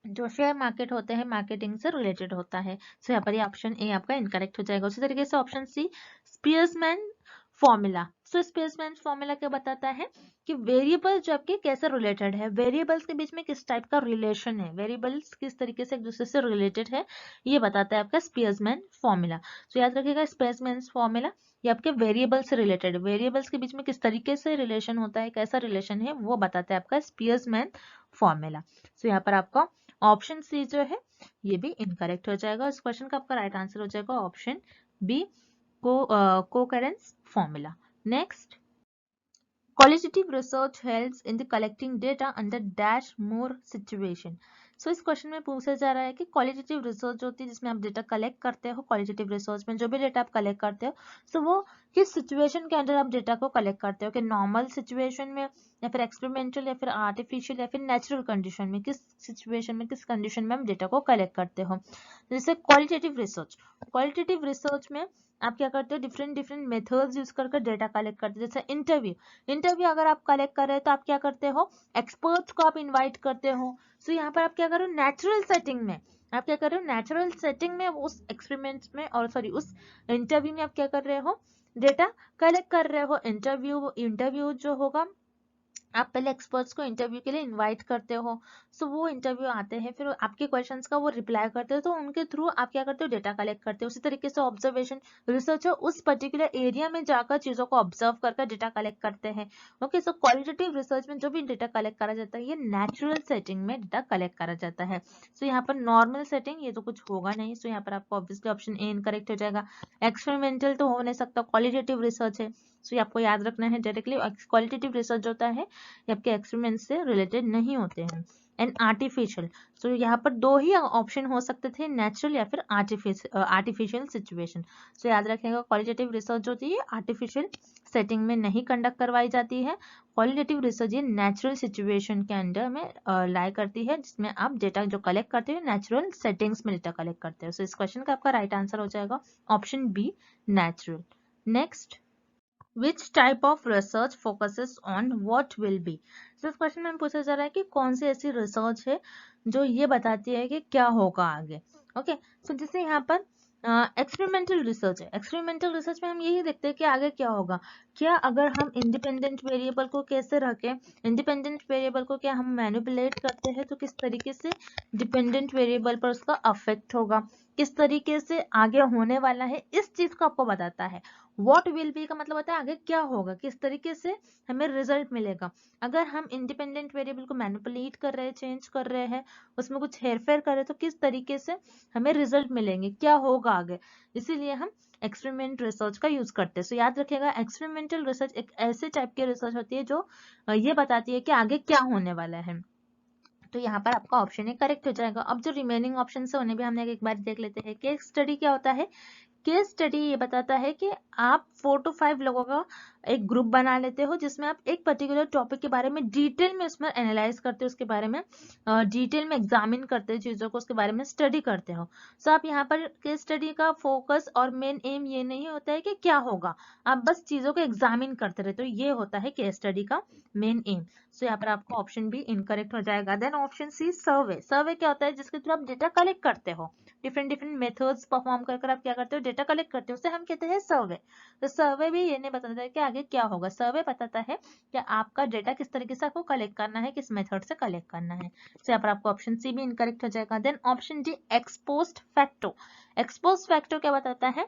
जो शेयर मार्केट होते हैं मार्केटिंग से रिलेटेड होता है। सो यहाँ पर ये ऑप्शन ए आपका इनकरेक्ट हो जाएगा। उसी तरीके से ऑप्शन सी स्पीयर्समैन फॉर्मूला। सो स्पीयर्समैन फॉर्मूला क्या बताता है कि वेरिएबल जो आपके कैसे रिलेटेड है, वेरिएबल्स के बीच में किस टाइप का रिलेशन है, वेरिएबल्स किस तरीके से एक दूसरे से रिलेटेड है, ये बताता है आपका स्पीयर्समैन फॉर्मूला। सो याद रखिएगा स्पीयर्समैन फॉर्मूला ये आपके वेरिएबल से रिलेटेड, वेरिएबल्स के बीच में किस तरीके से रिलेशन होता है, कैसा रिलेशन है, वो बताता है आपका स्पीयर्समैन फॉर्मूला। सो यहाँ पर आपका ऑप्शन सी जो है ये भी इनकरेक्ट हो जाएगा। इस क्वेश्चन का आपका राइट आंसर हो जाएगा option B Cochran's formula. Next, qualitative research helps in the collecting data under dash more situation. So इस क्वेश्चन में पूछा जा रहा है कि क्वालिटेटिव रिसर्च होती है जिसमें आप डेटा कलेक्ट करते हो, क्वालिटेटिव रिसर्च में जो भी डेटा आप कलेक्ट करते हो सो वो किस सिचुएशन के अंदर आप डेटा को कलेक्ट करते हो, कि नॉर्मल सिचुएशन में या फिर एक्सपेरिमेंटल या फिर आर्टिफिशियल या फिर नेचुरल कंडीशन में, किस सिचुएशन में किस कंडीशन में आप डेटा को कलेक्ट करते हो। जैसे क्वालिटेटिव रिसर्च में आप क्या करते हो, डिफरेंट मेथड्स यूज करके डेटा कलेक्ट करते हो। जैसे इंटरव्यू अगर आप कलेक्ट कर रहे हो तो आप क्या करते हो, एक्सपर्ट्स को आप इनवाइट करते हो। सो यहाँ पर आप क्या कर रहे हो, नेचुरल सेटिंग में आप क्या कर रहे हो, नेचुरल सेटिंग में उस एक्सपेरिमेंट्स में और सॉरी उस इंटरव्यू में आप क्या कर रहे हो, डेटा कलेक्ट कर रहे हो। इंटरव्यू जो होगा आप पहले एक्सपर्ट्स को इंटरव्यू के लिए इनवाइट करते हो। सो वो इंटरव्यू आते हैं, फिर आपके क्वेश्चंस का वो रिप्लाई करते हो, तो उनके थ्रू आप क्या करते हो, डेटा कलेक्ट करते हो। उसी तरीके से ऑब्जर्वेशन रिसर्चर उस पर्टिकुलर एरिया में जाकर चीजों को ऑब्जर्व करके डेटा कलेक्ट करते हैं। ओके, सो क्वालिटेटिव रिसर्च में जो भी डेटा कलेक्ट करा जाता है ये नेचुरल सेटिंग में डेटा कलेक्ट करा जाता है। सो यहाँ पर नॉर्मल सेटिंग ये तो कुछ होगा नहीं। सो यहाँ पर आपको ऑब्वियसली ऑप्शन ए इनकरेक्ट हो जाएगा। एक्सपेरिमेंटल तो हो नहीं सकता, क्वालिटेटिव रिसर्च है। सो ये आपको याद रखना है डायरेक्टली। क्वालिटेटिव रिसर्च होता है ये आपके एक्सपेरिमेंट से रिलेटेड नहीं होते हैं। एंड आर्टिफिशियल, सो यहाँ पर दो ही ऑप्शन हो सकते थे, नेचुरल या फिर आर्टिफिशियल सिचुएशन। सो याद रखिएगा क्वालिटेटिव रिसर्च होती है आर्टिफिशियल सेटिंग में नहीं कंडक्ट करवाई जाती है। क्वालिटेटिव रिसर्च ये नेचुरल सिचुएशन के अंडर में लाई करती है, जिसमें आप डेटा जो कलेक्ट करते हो नेचुरल सेटिंग्स में डेटा कलेक्ट करते हो। सो इस क्वेश्चन का आपका राइट आंसर हो जाएगा option B natural. Next, Which type of research focuses on what will be? So, इस क्वेश्चन में पूछा जा रहा है कि कौन सी ऐसी रिसर्च है जो ये बताती है कि क्या होगा आगे। ओके, सो जैसे यहाँ पर एक्सपेरिमेंटल रिसर्च है। एक्सपेरिमेंटल रिसर्च में हम यही देखते हैं कि आगे क्या होगा, क्या अगर हम इंडिपेंडेंट वेरिएबल को कैसे रखें, इंडिपेंडेंट वेरिएबल को क्या हम मैनिपुलेट करते हैं तो किस तरीके से डिपेंडेंट वेरिएबल पर उसका अफेक्ट होगा, किस तरीके से आगे होने वाला है, इस चीज को आपको बताता है। व्हाट विल बी का मतलब होता है आगे क्या होगा, किस तरीके से हमें रिजल्ट मिलेगा। अगर हम इंडिपेंडेंट वेरिएबल को मैनिपुलेट कर रहे हैं, चेंज कर रहे हैं, उसमें कुछ हेरफेर कर रहे हैं तो किस तरीके से हमें रिजल्ट मिलेंगे, क्या होगा आगे। इसीलिए हम एक्सपेरिमेंट रिसर्च का यूज करते हैं। सो याद रखिएगा एक्सपेरिमेंटल रिसर्च एक ऐसे टाइप की रिसर्च होती है जो ये बताती है कि आगे क्या होने वाला है। तो यहाँ पर आपका ऑप्शन है करेक्ट हो जाएगा। अब जो रिमेनिंग ऑप्शन है उन्हें भी हमने एक बार देख लेते हैं। केस स्टडी क्या होता है, केस स्टडी ये बताता है कि आप 4 to 5 लोगों का एक ग्रुप बना लेते हो जिसमें आप एक पर्टिकुलर टॉपिक के बारे में डिटेल में उसमें एनालाइज करते हो, उसके बारे में डिटेल में एग्जामिन करते हो चीजों को, उसके बारे में स्टडी करते हो। सो आप यहाँ पर केस स्टडी का फोकस और मेन एम ये नहीं होता है कि क्या होगा, आप बस चीजों को एग्जामिन करते रहते हो, ये होता है केस स्टडी का मेन एम। सो यहाँ पर आपका ऑप्शन भी इनकरेक्ट हो जाएगा। देन ऑप्शन सी सर्वे। सर्वे क्या होता है, जिसके थ्रू आप डेटा कलेक्ट करते हो, डिफरेंट मेथड्स परफॉर्म कर आप क्या करते हो, डेटा कलेक्ट करते हो, उसे हम कहते हैं सर्वे। तो सर्वे भी ये नहीं बताता है कि आगे क्या होगा, सर्वे बताता है कि आपका डेटा किस तरीके से आपको कलेक्ट करना है, किस मेथड से कलेक्ट करना है। तो यहाँ पर आपको ऑप्शन सी भी इनकरेक्ट हो जाएगा। Then option D ex post facto. Ex post facto क्या बताता है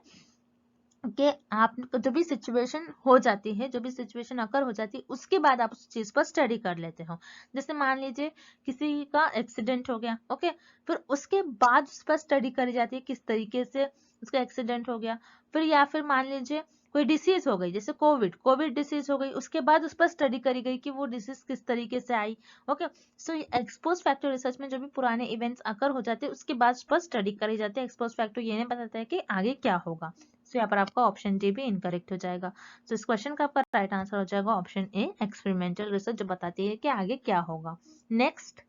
कि आप जो भी सिचुएशन हो जाती है, जो भी सिचुएशन अकर हो जाती है, उसके बाद आप उस चीज पर स्टडी कर लेते हो। जैसे मान लीजिए किसी का एक्सीडेंट हो गया, ओके, फिर उसके बाद उस पर स्टडी करी जाती है किस तरीके से उसका एक्सीडेंट हो गया। फिर या फिर मान लीजिए कोई डिसीज हो गई, जैसे कोविड डिसीज हो गई, उसके बाद उस पर स्टडी करी गई कि वो डिसीज किस तरीके से आई। ओके, सो एक्सपोज फैक्टर रिसर्च में जो भी पुराने इवेंट्स अकर हो जाते हैं उसके बाद उस पर स्टडी करी जाती है। एक्सपोज फैक्टर ये नहीं बताता है कि आगे क्या होगा। सो यहाँ पर आपका ऑप्शन डी भी इनकरेक्ट हो जाएगा। सो इस क्वेश्चन का आपका राइट आंसर हो जाएगा ऑप्शन ए एक्सपेरिमेंटल रिसर्च, जो बताती है कि आगे क्या होगा। Next,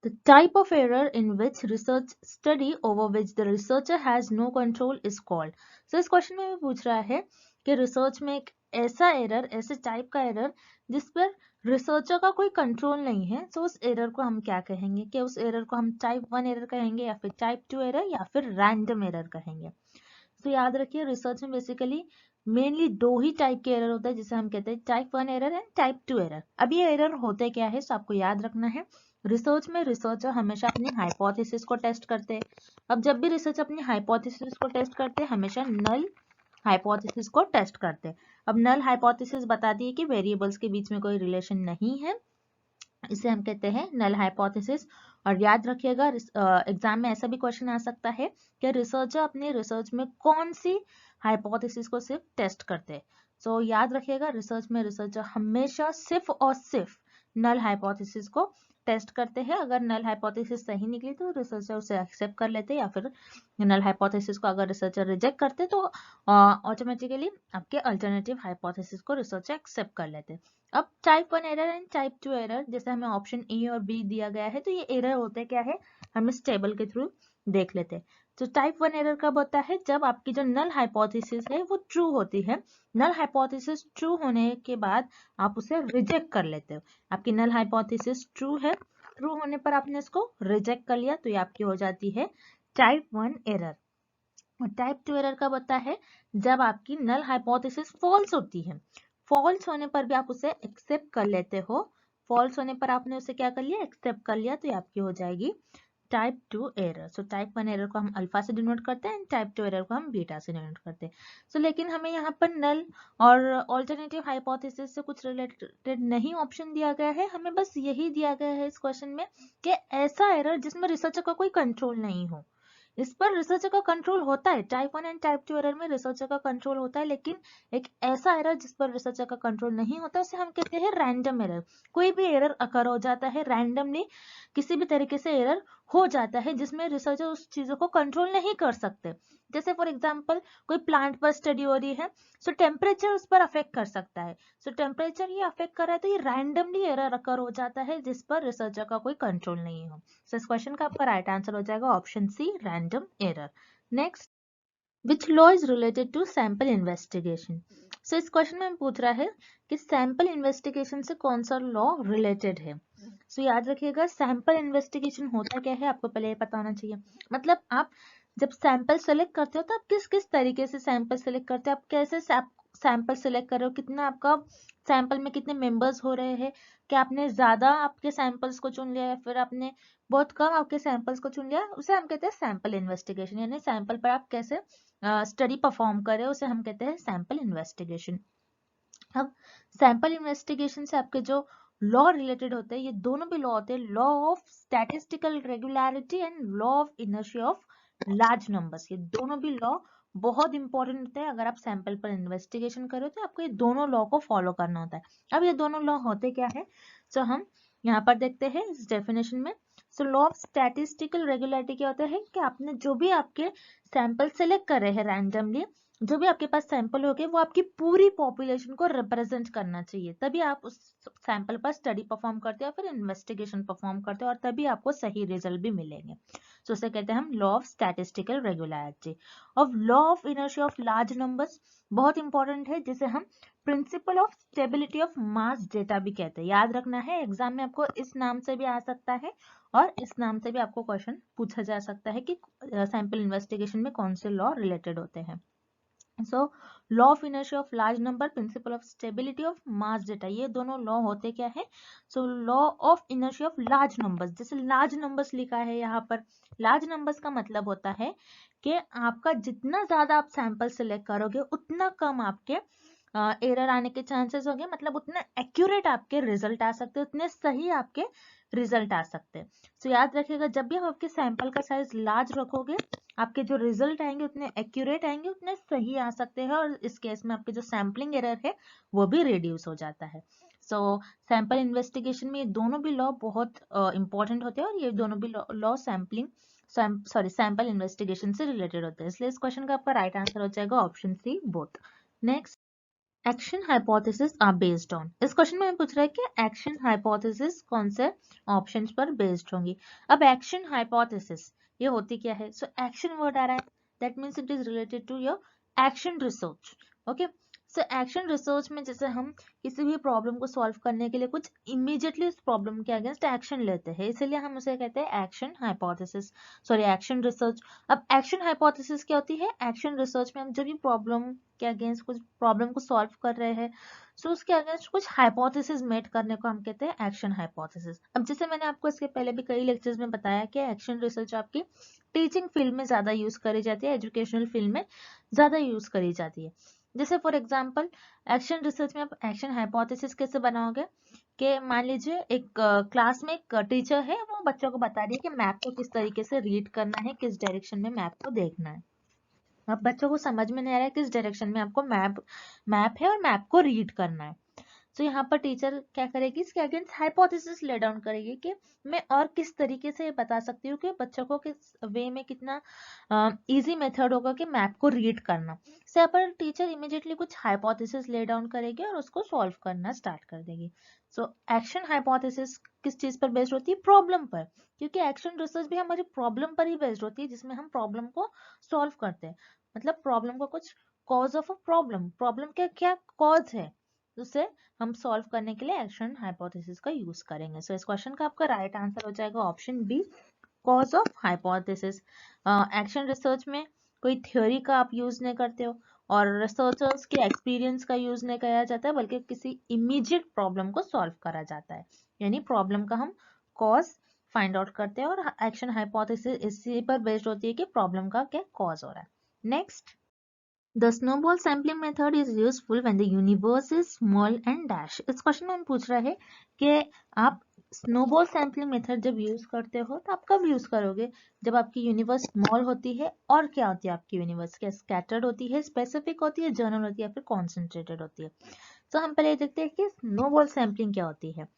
the type of error in which research study over which the researcher has no control is called. So इस क्वेश्चन में पूछ रहा है कि रिसर्च में एक ऐसा एरर, ऐसे टाइप का एरर जिस पर रिसर्चर का कोई कंट्रोल नहीं है, तो उस एरर को हम क्या कहेंगे? कि उस एरर को हम टाइप 1 एरर कहेंगे या फिर टाइप 2 एरर या फिर रैंडम एरर कहेंगे। तो याद रखिए रिसर्च में बेसिकली मेनली दो ही टाइप के एरर होता है जिसे हम कहते हैं type 1 error and type 2 error. अब ये एरर होते क्या है, सो आपको याद रखना है। रिसर्च में रिसर्चर हमेशा अपनी हाइपोथेसिस को टेस्ट करते हैं। अब जब भी रिसर्च अपनी हाइपोथेसिस को टेस्ट करते हैं, हमेशा नल हाइपोथेसिस को टेस्ट करते हैं। अब नल हाइपोथेसिस बताती है कि वेरिएबल्स के बीच में कोई रिलेशन नहीं है, इसे हम कहते हैं नल हाइपोथेसिस। और याद रखिएगा एग्जाम में ऐसा भी क्वेश्चन आ सकता है कि रिसर्चर अपने रिसर्च में कौन सी हाइपोथेसिस को सिर्फ टेस्ट करते हैं। सो याद रखिएगा रिसर्च में रिसर्चर हमेशा सिर्फ और सिर्फ नल हाइपोथेसिस को टेस्ट करते हैं। अगर नल हाइपोथेसिस सही निकली तो रिसर्चर उसे एक्सेप्ट कर लेते हैं, या फिर नल हाइपोथेसिस को अगर रिसर्चर रिजेक्ट करते तो ऑटोमेटिकली आपके अल्टरनेटिव हाइपोथेसिस को रिसर्चर एक्सेप्ट कर लेते हैं। अब type 1 error and type 2 error, जैसे हमें ऑप्शन ए और बी दिया गया है, तो ये एरर होते क्या है हम इस टेबल के थ्रू देख लेते हैं। तो टाइप 1 एरर कब होता है? जब आपकी जो नल हाइपोथेसिस है वो ट्रू होती है। नल हाइपोथेसिस ट्रू होने के बाद आप उसे रिजेक्ट कर लेते हो। आपकी नल हाइपोथेसिस ट्रू है, ट्रू होने पर आपने इसको रिजेक्ट कर लिया, तो ये आपकी हो जाती है टाइप 1 एरर। और टाइप 2 एरर कब होता है? जब आपकी नल हाइपोथेसिस फॉल्स होती है। फॉल्स होने पर भी आप उसे एक्सेप्ट कर लेते हो। फॉल्स होने पर आपने उसे क्या कर लिया? एक्सेप्ट कर लिया, तो ये आपकी हो जाएगी type 2 error. So type 1 error को हम अल्फा से डिनोट करते हैं एंड टाइप 2 एरर को हम बीटा से डिनोट करते हैं। सो लेकिन हमें यहाँ पर नल और ऑल्टरनेटिव हाइपोथेसिस से कुछ रिलेटेड नहीं ऑप्शन दिया गया है, हमें बस यही दिया गया है इस क्वेश्चन में कि ऐसा एरर जिसमें रिसर्चर का कोई कंट्रोल नहीं हो। इस पर रिसर्चर का कंट्रोल होता है, टाइप 1 एंड टाइप 2 एरर में रिसर्चर का कंट्रोल होता है, लेकिन एक ऐसा एरर जिस पर रिसर्चर का कंट्रोल नहीं होता उसे हम कहते हैं रैंडम एरर। कोई भी एरर अकर हो जाता है रैंडमली, किसी भी तरीके से एरर हो जाता है जिसमें रिसर्चर उस चीजों को कंट्रोल नहीं कर सकते। जैसे फॉर एग्जांपल कोई प्लांट पर स्टडी हो रही है, सो टेम्परेचर उस पर अफेक्ट कर सकता है। सो टेम्परेचर ये अफेक्ट कर रहा है तो ये रैंडमली एरर अकर हो जाता है जिस पर रिसर्चर का कोई कंट्रोल नहीं हो। सो इस क्वेश्चन का आपका राइट आंसर हो जाएगा option C, random error. Next, which law is related to sample investigation? So इस क्वेश्चन में पूछ रहा है कि सैंपल इन्वेस्टिगेशन से कौन सा लॉ रिलेटेड है। सो याद रखिएगा सैंपल इन्वेस्टिगेशन होता क्या है आपको पहले ये पता होना चाहिए। मतलब आप जब सैंपल सेलेक्ट करते हो तो आप किस किस तरीके से सैंपल सेलेक्ट करते हो, आप कैसे सैंपल सेलेक्ट कर रहे हो, कितना आपका सैंपल में कितने मेंबर्स हो रहे हैं, क्या आपने ज्यादा आपके सैंपल्स को चुन लिया है, फिर आपने बहुत कम आपके सैंपल्स को चुन लिया, उसे हम कहते हैं सैंपल इन्वेस्टिगेशन। यानी सैंपल पर आप कैसे स्टडी परफॉर्म करे उसे हम कहते हैं सैंपल इन्वेस्टिगेशन। अब सैंपल इन्वेस्टिगेशन से आपके जो लॉ रिलेटेड होते हैं, ये दोनों भी लॉ होते हैं, law of statistical regularity and law of inertia of large numbers. ये दोनों भी लॉ बहुत इंपॉर्टेंट होते हैं। अगर आप सैंपल पर इन्वेस्टिगेशन करो तो आपको ये दोनों लॉ को फॉलो करना होता है। अब ये दोनों लॉ होते क्या है, सो हम यहाँ पर देखते हैं इस डेफिनेशन में। So law of statistical regularity क्या होता है कि आपने जो भी आपके सैंपल सेलेक्ट कर रहे हैं रैंडमली, जो भी आपके पास सैंपल हो गए वो आपकी पूरी पॉपुलेशन को रिप्रेजेंट करना चाहिए, तभी आप उस सैंपल पर स्टडी परफॉर्म करते हो, फिर इन्वेस्टिगेशन परफॉर्म करते हो और तभी आपको सही रिजल्ट भी मिलेंगे। सो उसे कहते हैं हम लॉ ऑफ स्टैटिस्टिकल रेगुलरिटी। और law of inertia of large numbers बहुत इंपॉर्टेंट है, जिसे हम principle of stability of mass data भी कहते हैं। याद रखना है एग्जाम में आपको इस नाम से भी आ सकता है और इस नाम से भी आपको क्वेश्चन पूछा जा सकता है कि सैंपल इन्वेस्टिगेशन में कौन से लॉ रिलेटेड होते हैं। So law of inertia of large number, principle of stability of mass data, ये दोनों लॉ होते क्या है। So law of inertia of large numbers, जैसे लार्ज नंबर्स लिखा है यहाँ पर, लार्ज नंबर्स का मतलब होता है कि आपका जितना ज्यादा आप सैंपल सिलेक्ट करोगे उतना कम आपके एरर आने के चांसेस होंगे, मतलब उतने एक्यूरेट आपके रिजल्ट आ सकते हैं, उतने सही आपके रिजल्ट आ सकते हैं। सो याद रखिएगा जब भी आप आपके सैंपल का साइज लार्ज रखोगे आपके जो रिजल्ट आएंगे उतने एक्यूरेट आएंगे, उतने सही आ सकते हैं, और इस केस में आपके जो सैम्पलिंग एरर है वो भी रिड्यूस हो जाता है। सो सैंपल इन्वेस्टिगेशन में ये दोनों भी लॉ बहुत इंपॉर्टेंट होते हैं और ये दोनों भी लॉ सैंपल इन्वेस्टिगेशन से रिलेटेड होते हैं, इसलिए इस क्वेश्चन का आपका राइट आंसर हो जाएगा option C, both. Next, action hypothesis are based on. इस क्वेश्चन में हमें पूछ रहा है कि एक्शन हाइपोथेसिस कौन से ऑप्शंस पर बेस्ड होंगी। अब एक्शन हाइपोथेसिस ये होती क्या है, सो एक्शन वर्ड आ रहा है, that means it is related to your action research. Okay, so action research में जैसे हम किसी भी प्रॉब्लम को सॉल्व करने के लिए कुछ इमीडिएटली उस प्रॉब्लम के अगेंस्ट एक्शन लेते हैं, इसीलिए हम उसे कहते हैं action hypothesis, sorry action research. अब एक्शन हाइपोथेसिस क्या होती है? एक्शन रिसर्च में हम जब भी प्रॉब्लम के अगेंस्ट कुछ प्रॉब्लम को सॉल्व कर रहे हैं, सो उसके अगेंस्ट कुछ हाइपोथेसिस मेट करने को हम कहते हैं एक्शन हाइपोथेसिस। अब जैसे मैंने आपको इसके पहले भी कई लेक्चर्स में बताया कि एक्शन रिसर्च आपकी टीचिंग फील्ड में ज्यादा यूज करी जाती है, एजुकेशनल फील्ड में ज्यादा यूज करी जाती है। जैसे फॉर एग्जांपल एक्शन रिसर्च में आप एक्शन हाइपोथेसिस कैसे बनाओगे कि मान लीजिए एक क्लास में एक टीचर है, वो बच्चों को बता रही है कि मैप को किस तरीके से रीड करना है, किस डायरेक्शन में मैप को देखना है। अब बच्चों को समझ में नहीं आ रहा है किस डायरेक्शन में आपको मैप है और मैप को रीड करना है। तो यहाँ पर टीचर क्या करेगी, इसके अगेंस्ट हाइपोथेसिस ले डाउन करेगी कि मैं और किस तरीके से बता सकती हूँ कि बच्चों को किस वे में कितना इजी मेथड होगा कि मैप को रीड करना। से यहाँ पर टीचर इमीडिएटली कुछ हाइपोथेसिस ले डाउन करेगी और उसको सॉल्व करना स्टार्ट कर देगी। सो एक्शन हाइपोथेसिस किस चीज पर बेस्ड होती है? प्रॉब्लम पर, क्योंकि एक्शन रिसर्च भी हमारी प्रॉब्लम पर ही बेस्ड होती है, जिसमें हम प्रॉब्लम को सॉल्व करते हैं। मतलब प्रॉब्लम को कुछ cause of a problem, problem का क्या कॉज है, उसे हम सॉल्व करने के लिए एक्शन हाइपोथेसिस का यूज करेंगे। सो इस क्वेश्चन का आपका राइट आंसर हो जाएगा option B, cause of hypothesis. Action research में कोई थ्योरी का आप यूज नहीं करते हो और रिसर्चर्स के एक्सपीरियंस का यूज नहीं किया जाता है, बल्कि किसी इमीडिएट प्रॉब्लम को सॉल्व करा जाता है, यानी प्रॉब्लम का हम कॉज फाइंड आउट करते हैं और एक्शन हाइपोथेसिस इसी पर बेस्ड होती है कि प्रॉब्लम का क्या कॉज हो रहा है। Next, The snowball sampling method is useful when the universe is small and dash. इस क्वेश्चन में हम पूछ रहे हैं कि आप स्नोबॉल सैम्पलिंग मेथड जब यूज करते हो तो आप कब यूज करोगे? जब आपकी यूनिवर्स स्मॉल होती है। और क्या होती है आपकी यूनिवर्स? क्या स्कैटर्ड होती है, स्पेसिफिक होती है, जनरल होती है, या फिर कॉन्सेंट्रेटेड होती है? तो हम पहले देखते हैं कि स्नोबॉल सैम्पलिंग क्या होती है।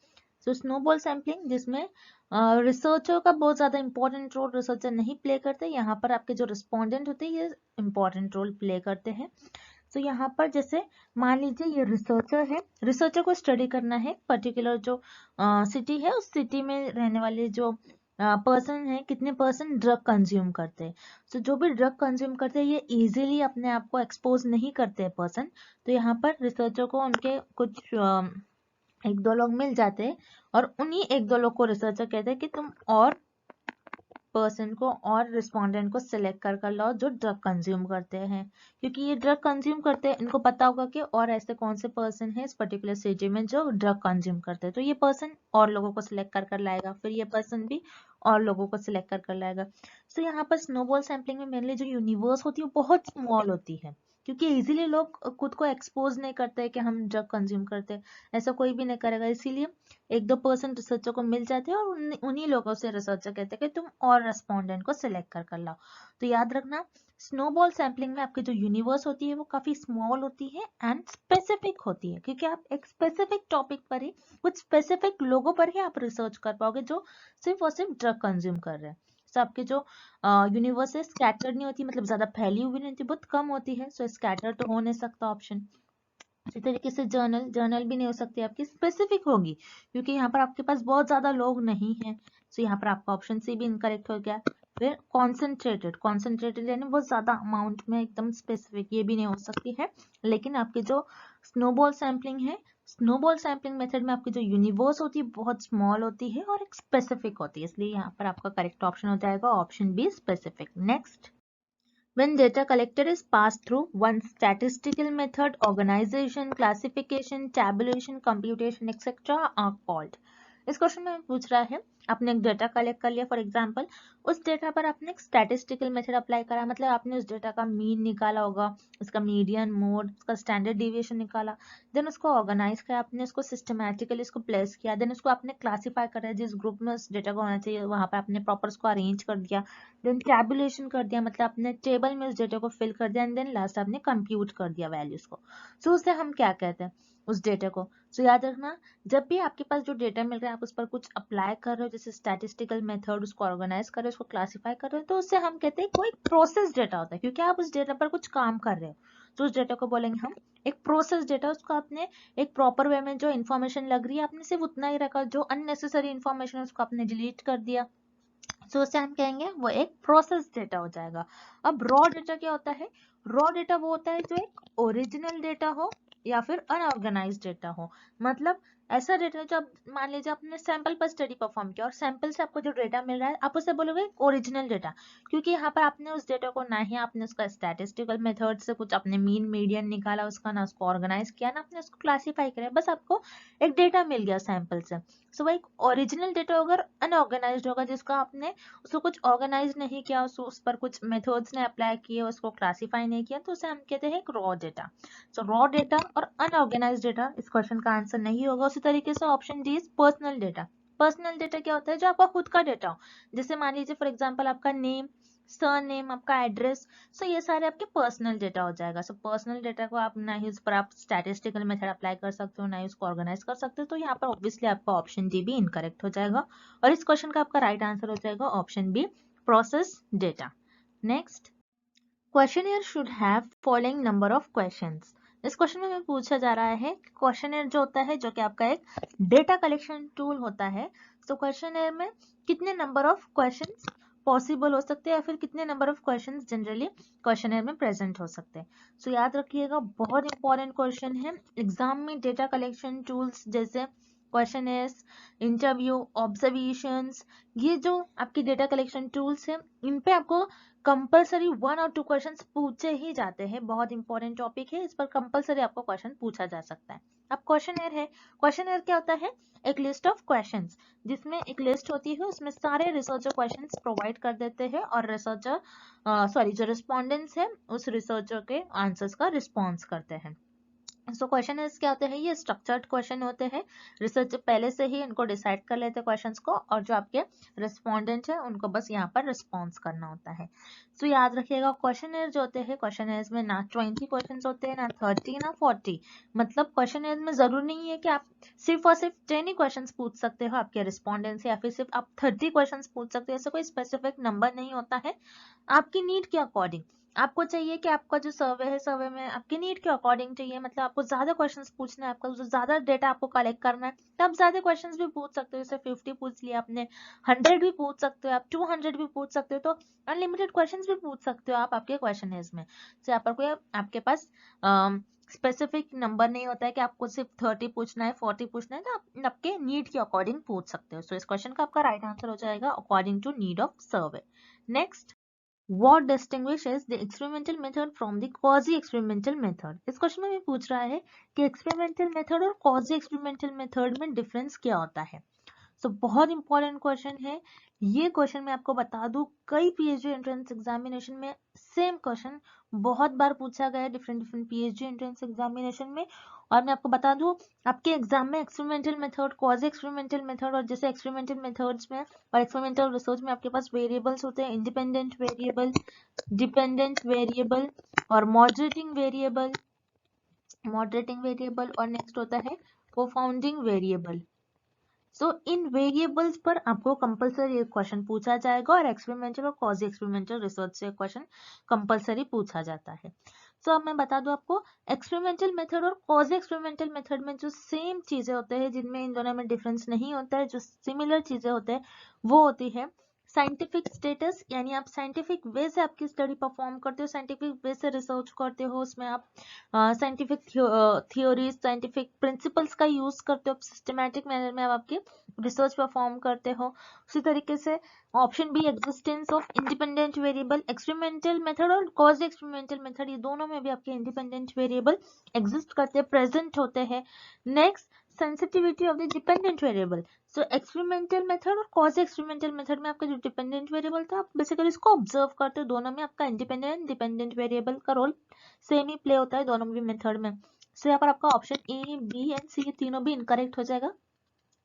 सो स्नोबॉल सैम्पलिंग, जिसमें रिसर्चर का बहुत ज्यादा इंपॉर्टेंट रोल रिसर्चर नहीं प्ले करते, यहाँ पर आपके जो रिस्पोंडेंट होते हैं ये इंपॉर्टेंट रोल प्ले करते हैं। तो यहाँ पर जैसे मान लीजिए ये रिसर्चर है, रिसर्चर को स्टडी करना है पर्टिकुलर जो सिटी है, उस सिटी में रहने वाले जो पर्सन है कितने पर्सन ड्रग कंज्यूम करते हैं। तो जो भी ड्रग कंज्यूम करते हैं ये इजीली अपने आप को एक्सपोज नहीं करते हैं पर्सन। तो यहाँ पर रिसर्चर को उनके कुछ एक दो लोग मिल जाते हैं और उन्हीं एक दो लोग को रिसर्चर कहते हैं कि तुम और पर्सन को और रिस्पोंडेंट को सिलेक्ट कर लो जो ड्रग कंज्यूम करते हैं, क्योंकि ये ड्रग कंज्यूम करते हैं, इनको पता होगा कि और ऐसे कौन से पर्सन है इस पर्टिकुलर सिटी में जो ड्रग कंज्यूम करते हैं। तो ये पर्सन और लोगों को सिलेक्ट कर लाएगा, फिर ये पर्सन भी और लोगों को सिलेक्ट कर लाएगा। तो यहाँ पर स्नोबॉल सैम्पलिंग में मेनली जो यूनिवर्स होती है वो बहुत स्मॉल होती है, क्योंकि इजीली लोग खुद को एक्सपोज नहीं करते कि हम ड्रग कंज्यूम करते हैं, ऐसा कोई भी नहीं करेगा। इसीलिए एक दो पर्सन रिसर्चर को मिल जाते हैं और उन्हीं लोगों से रिसर्चर कहते हैं कि तुम और रेस्पोंडेंट को सिलेक्ट कर लाओ। तो याद रखना, स्नोबॉल सैम्पलिंग में आपकी जो यूनिवर्स होती है वो काफी स्मॉल होती है एंड स्पेसिफिक होती है, क्योंकि आप एक स्पेसिफिक टॉपिक पर ही, कुछ स्पेसिफिक लोगों पर ही आप रिसर्च कर पाओगे जो सिर्फ और सिर्फ ड्रग कंज्यूम कर रहे हैं। तो आपके जो यूनिवर्स है स्कैटर्ड नहीं होती, मतलब ज्यादा फैली हुई नहीं होती, बहुत कम होती है। सो स्कैटर्ड तो हो नहीं सकता ऑप्शन। इसी तरीके से जर्नल भी नहीं हो सकती, आपकी स्पेसिफिक होगी, क्योंकि यहाँ पर आपके पास बहुत ज्यादा लोग नहीं है। तो यहाँ पर आपका ऑप्शन सी भी इनकरेक्ट हो गया। फिर कॉन्सेंट्रेटेड यानी बहुत ज्यादा अमाउंट में एकदम स्पेसिफिक, ये भी नहीं हो सकती है। लेकिन आपकी जो स्नोबॉल सैम्पलिंग है, स्नोबॉल सैम्पलिंग मेथड में आपकी जो यूनिवर्स होती है बहुत स्मॉल होती है और एक स्पेसिफिक होती है, इसलिए यहाँ पर आपका करेक्ट ऑप्शन हो जाएगा option B, specific. Next, when data collected is passed through one statistical method, organization, classification, tabulation, computation, etc. are called. इस क्वेश्चन में पूछ रहा है, आपने एक डेटा कलेक्ट कर लिया, फॉर एग्जांपल उस डेटा पर आपने एक स्टैटिस्टिकल मेथड अप्लाई करा, मतलब आपने उस डेटा का मीन निकाला होगा, उसका मीडियन, मोड, उसका स्टैंडर्ड डिविएशन निकाला, देन उसको ऑर्गेनाइज किया, आपने उसको सिस्टमैटिकली उसको प्लेस किया, देन उसको आपने क्लासीफाई करा, जिस ग्रुप में उस डेटा को होना चाहिए वहां पर आपने प्रॉपर उसको अरेंज कर दिया, देन टैबुलेशन कर दिया, मतलब आपने टेबल में उस डेटा को फिल कर दिया, एंड देन लास्ट आपने कंप्यूट कर दिया वैल्यूज को। सो उसे हम क्या कहते हैं, उस डेटा को। सो याद रखना, जब भी आपके पास जो डेटा मिल रहा है आप उस पर कुछ अप्लाई कर रहे हो, जैसे स्टैटिस्टिकल मेथड, उसको ऑर्गेनाइज कर रहे हो, उसको क्लासीफाई कर रहे हो, तो उससे हम कहते हैं कोई प्रोसेस डेटा होता है, क्योंकि आप उस डेटा पर कुछ काम कर रहे हो। तो उस डेटा को बोलेंगे हम एक प्रोसेस डेटा। उसको आपने एक प्रॉपर वे में जो इन्फॉर्मेशन लग रही है आपने सिर्फ उतना ही रखा, जो अननेसेसरी इन्फॉर्मेशन है उसको आपने डिलीट कर दिया, तो उसे हम कहेंगे वो एक प्रोसेस डेटा हो जाएगा। अब रॉ डेटा क्या होता है? रॉ डेटा वो होता है जो एक ओरिजिनल डेटा हो या फिर अनऑर्गेनाइज्ड डेटा हो। मतलब ऐसा डेटा जो आप मान लीजिए आपने सैंपल पर स्टडी परफॉर्म किया और सैंपल से आपको जो डेटा मिल रहा है आप उसे बोलोगे ओरिजिनल डेटा, क्योंकि यहाँ पर आपने उस डेटा को ना ही आपने उसका स्टैटिस्टिकल मेथड से कुछ अपने मीन मीडियन निकाला उसका, ना उसको ऑर्गेनाइज किया, ना आपने उसको क्लासीफाई किया, बस आपको एक डेटा मिल गया सैंपल से। सो वह एक ओरिजिनल डेटा अगर अनऑर्गेनाइज्ड होगा जिसका आपने उसको कुछ ऑर्गेनाइज नहीं किया, उस पर कुछ मेथड्स ने अप्लाई किए, उसको क्लासीफाई नहीं किया, तो उसे हम कहते हैं एक रॉ डेटा। सो रॉ डेटा और अनऑर्गेनाइज्ड डेटा इस क्वेश्चन का आंसर नहीं होगा। उसी तरीके से option D is personal data. Personal data क्या होता है? जो आपका खुद का डेटा हो, जैसे मान लीजिए फॉर एग्जांपल आपका नेम, सरनेम, आपका एड्रेस, सो ये सारे आपके पर्सनल डेटा हो जाएगा। सो पर्सनल डेटा को आप ना ही उस पर आप स्टैटिस्टिकल मेथड अप्लाई कर सकते हो, ना ही उसको ऑर्गेनाइज कर सकते हो, तो यहाँ पर ऑब्वियसली आपका ऑप्शन डी भी इनकरेक्ट हो जाएगा और इस क्वेश्चन का आपका राइट आंसर हो जाएगा option B, process data. Next, questionnaire should have following number of questions. इस क्वेश्चन में हमें पूछा जा रहा है कि क्वेश्चनियर जो होता है, जो कि आपका एक डेटा कलेक्शन टूल होता है, तो क्वेश्चनियर में कितने नंबर ऑफ क्वेश्चंस पॉसिबल हो सकते हैं या फिर कितने number of questions generally questionnaire में प्रेजेंट हो सकते हैं। सो याद रखिएगा, बहुत इंपॉर्टेंट क्वेश्चन है एग्जाम में। डेटा कलेक्शन टूल्स जैसे क्वेश्चनियर्स, इंटरव्यू, ऑब्जर्वेशंस, ये जो आपकी डेटा कलेक्शन टूल्स है, इन पे आपको कंपलसरी 1 और 2 क्वेश्चंस पूछे ही जाते हैं। बहुत इंपॉर्टेंट टॉपिक है, इस पर कंपलसरी आपको क्वेश्चन पूछा जा सकता है। अब क्वेश्चनर है, क्वेश्चनर क्या होता है? एक लिस्ट ऑफ क्वेश्चंस, जिसमें एक लिस्ट होती है, उसमें सारे रिसर्चर क्वेश्चंस प्रोवाइड कर देते हैं और रिसर्चर जो रिस्पोंडेंट्स है उस रिसर्चर के आंसर्स का रिस्पॉन्स करते हैं। सो क्वेश्चन क्या होते हैं? ये स्ट्रक्चर्ड क्वेश्चन होते हैं। रिसर्च पहले से ही इनको डिसाइड कर लेते हैं क्वेश्चंस को, और जो आपके रिस्पोंडेंट है उनको बस यहाँ पर रिस्पॉन्स करना होता है। सो याद रखिएगा, क्वेश्चनर जो होते हैं, क्वेश्चनर में ना 20 क्वेश्चंस होते हैं, ना 30, ना 40। मतलब क्वेश्चनर में जरूरी नहीं है कि आप सिर्फ और सिर्फ 10 ही क्वेश्चन पूछ सकते हो आपके रिस्पोंडेंट से, या फिर सिर्फ आप 30 क्वेश्चन पूछ सकते हो। ऐसा कोई स्पेसिफिक नंबर नहीं होता है। आपकी नीड के अकॉर्डिंग आपको चाहिए कि आपका जो सर्वे है, सर्वे में आपकी नीड के अकॉर्डिंग चाहिए, मतलब आपको ज्यादा क्वेश्चंस पूछना है, आपका जो ज्यादा डेटा आपको कलेक्ट करना है, तो आप ज्यादा क्वेश्चंस भी पूछ सकते हो। जैसे 50 पूछ लिया आपने, 100 भी पूछ सकते हो, आप 200 भी पूछ सकते हो, तो अनलिमिटेड क्वेश्चंस भी पूछ सकते हो आप आपके क्वेश्चनेयर्स में। तो यहाँ पर कोई आपके पास स्पेसिफिक नंबर नहीं होता है कि आपको सिर्फ 30 पूछना है, 40 पूछना है, तो आप आपके नीड के अकॉर्डिंग पूछ सकते हो। सो इस क्वेश्चन का आपका राइट आंसर हो जाएगा according to need of survey. Next, What distinguishes the experimental method from the quasi-experimental method? इस क्वेश्चन में भी पूछ रहा है कि एक्सपेरिमेंटल मेथड और क्वाजी एक्सपेरिमेंटल मेथड में डिफरेंस क्या होता है। बहुत इंपॉर्टेंट क्वेश्चन है ये क्वेश्चन। मैं आपको बता दूं, कई पीएचडी एंट्रेंस एग्जामिनेशन में सेम क्वेश्चन बहुत बार पूछा गया है, different different PhD entrance examination में। और मैं आपको बता दूं, आपके एग्जाम में experimental method, quasi experimental method, और जैसे एक्सपेरिमेंटल मेथड्स में और एक्सपेरिमेंटल रिसर्च में आपके पास वेरिएबल्स होते हैं, इंडिपेंडेंट वेरिएबल, डिपेंडेंट वेरिएबल और मॉडरेटिंग वेरिएबल, और नेक्स्ट होता है कंपाउंडिंग वेरिएबल। इन वेरिएबल्स पर आपको कंपलसरी एक क्वेश्चन पूछा जाएगा और एक्सपेरिमेंटल और क्वाजी एक्सपेरिमेंटल रिसर्च से क्वेश्चन कंपलसरी पूछा जाता है। अब मैं बता दूं आपको, एक्सपेरिमेंटल मेथड और क्वाजी एक्सपेरिमेंटल मेथड में जो सेम चीजें होते हैं, जिनमें इन दोनों में डिफरेंस नहीं होता है, जो सिमिलर चीजें होते हैं, वो होती है साइंटिफिक स्टेटस, यानी आप साइंटिफिक वे से आपकी स्टडी परफॉर्म करते हो, साइंटिफिक वे से रिसर्च करते हो, उसमें आप साइंटिफिक थियोरीज, साइंटिफिक प्रिंसिपल्स का यूज करते हो, सिस्टमैटिक मैनर में आप आपकी रिसर्च परफॉर्म करते हो। उसी तरीके से option B, existence of independent variable, experimental method और क्वाजी एक्सपेरिमेंटल मेथड, ये दोनों में भी आपके इंडिपेंडेंट वेरिएबल एग्जिस्ट करते हैं, प्रेजेंट होते हैं। Next, sensitivity of the dependent variable. Experimental method और क्वाजी एक्सपेरिमेंटल मेथड में आपका जो डिपेंडेंट वेरिएबल था, आप बेसिकली इसको ऑब्जर्व करते हो, दोनों में आपका इंडिपेंडेंट डिपेंडेंट वेरिएबल का रोल सेम ही प्ले होता है दोनों भी मेथड में। यहाँ पर आपका ऑप्शन ए, बी एंड सी, ये तीनों भी इनकरेक्ट हो जाएगा,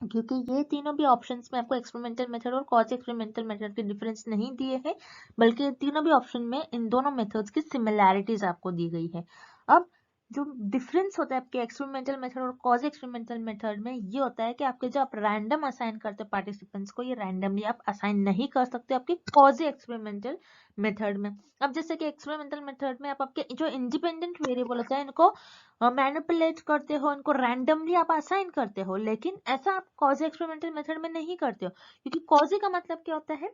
क्योंकि ये तीनों भी ऑप्शंस में आपको एक्सपेरिमेंटल मेथड और क्वाजी एक्सपेरिमेंटल मेथड के डिफरेंस नहीं दिए हैं, बल्कि ये तीनों भी ऑप्शन में इन दोनों मेथड्स की सिमिलैरिटीज आपको दी गई है। अब जो डिफरेंस होता है आपके एक्सपेरिमेंटल मेथड और क्वाजी एक्सपेरिमेंटल मेथड में, ये होता है कि आपके जो आप रैंडम असाइन करते हो पार्टिसिपेंट्स को, ये रैंडमली आप असाइन नहीं कर सकते आपके क्वाजी एक्सपेरिमेंटल मेथड में। अब जैसे कि एक्सपेरिमेंटल मेथड में आप आपके जो इंडिपेंडेंट वेरिएबल होता है, इनको मैनिपुलेट करते हो, इनको रैंडमली आप असाइन करते हो, लेकिन ऐसा आप क्वाजी एक्सपेरिमेंटल मेथड में नहीं करते हो, क्योंकि क्वाजी का मतलब क्या होता है?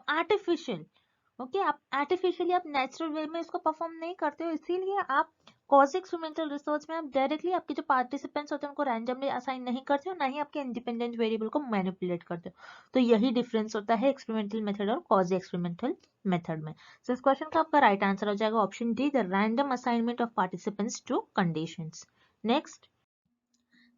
आर्टिफिशियल। ओके, आप आर्टिफिशियली आप नेचुरल वे में इसको परफॉर्म नहीं करते हो, इसीलिए आप कॉज एक्सपेरिमेंटल रिसर्च में आप डायरेक्टली आपके जो पार्टिसिपेंट्स होते हैं उनको रैंडमली असाइन नहीं करते हो, ना ही आपके इंडिपेंडेंट वेरिएबल को मैनिपुलेट करते हो। तो यही डिफरेंस होता है एक्सपेरिमेंटल मेथड और कॉज एक्सपेरिमेंटल मेथड में। सो इस क्वेश्चन का आपका राइट आंसर हो जाएगा option D, the random assignment of participants to conditions. Next,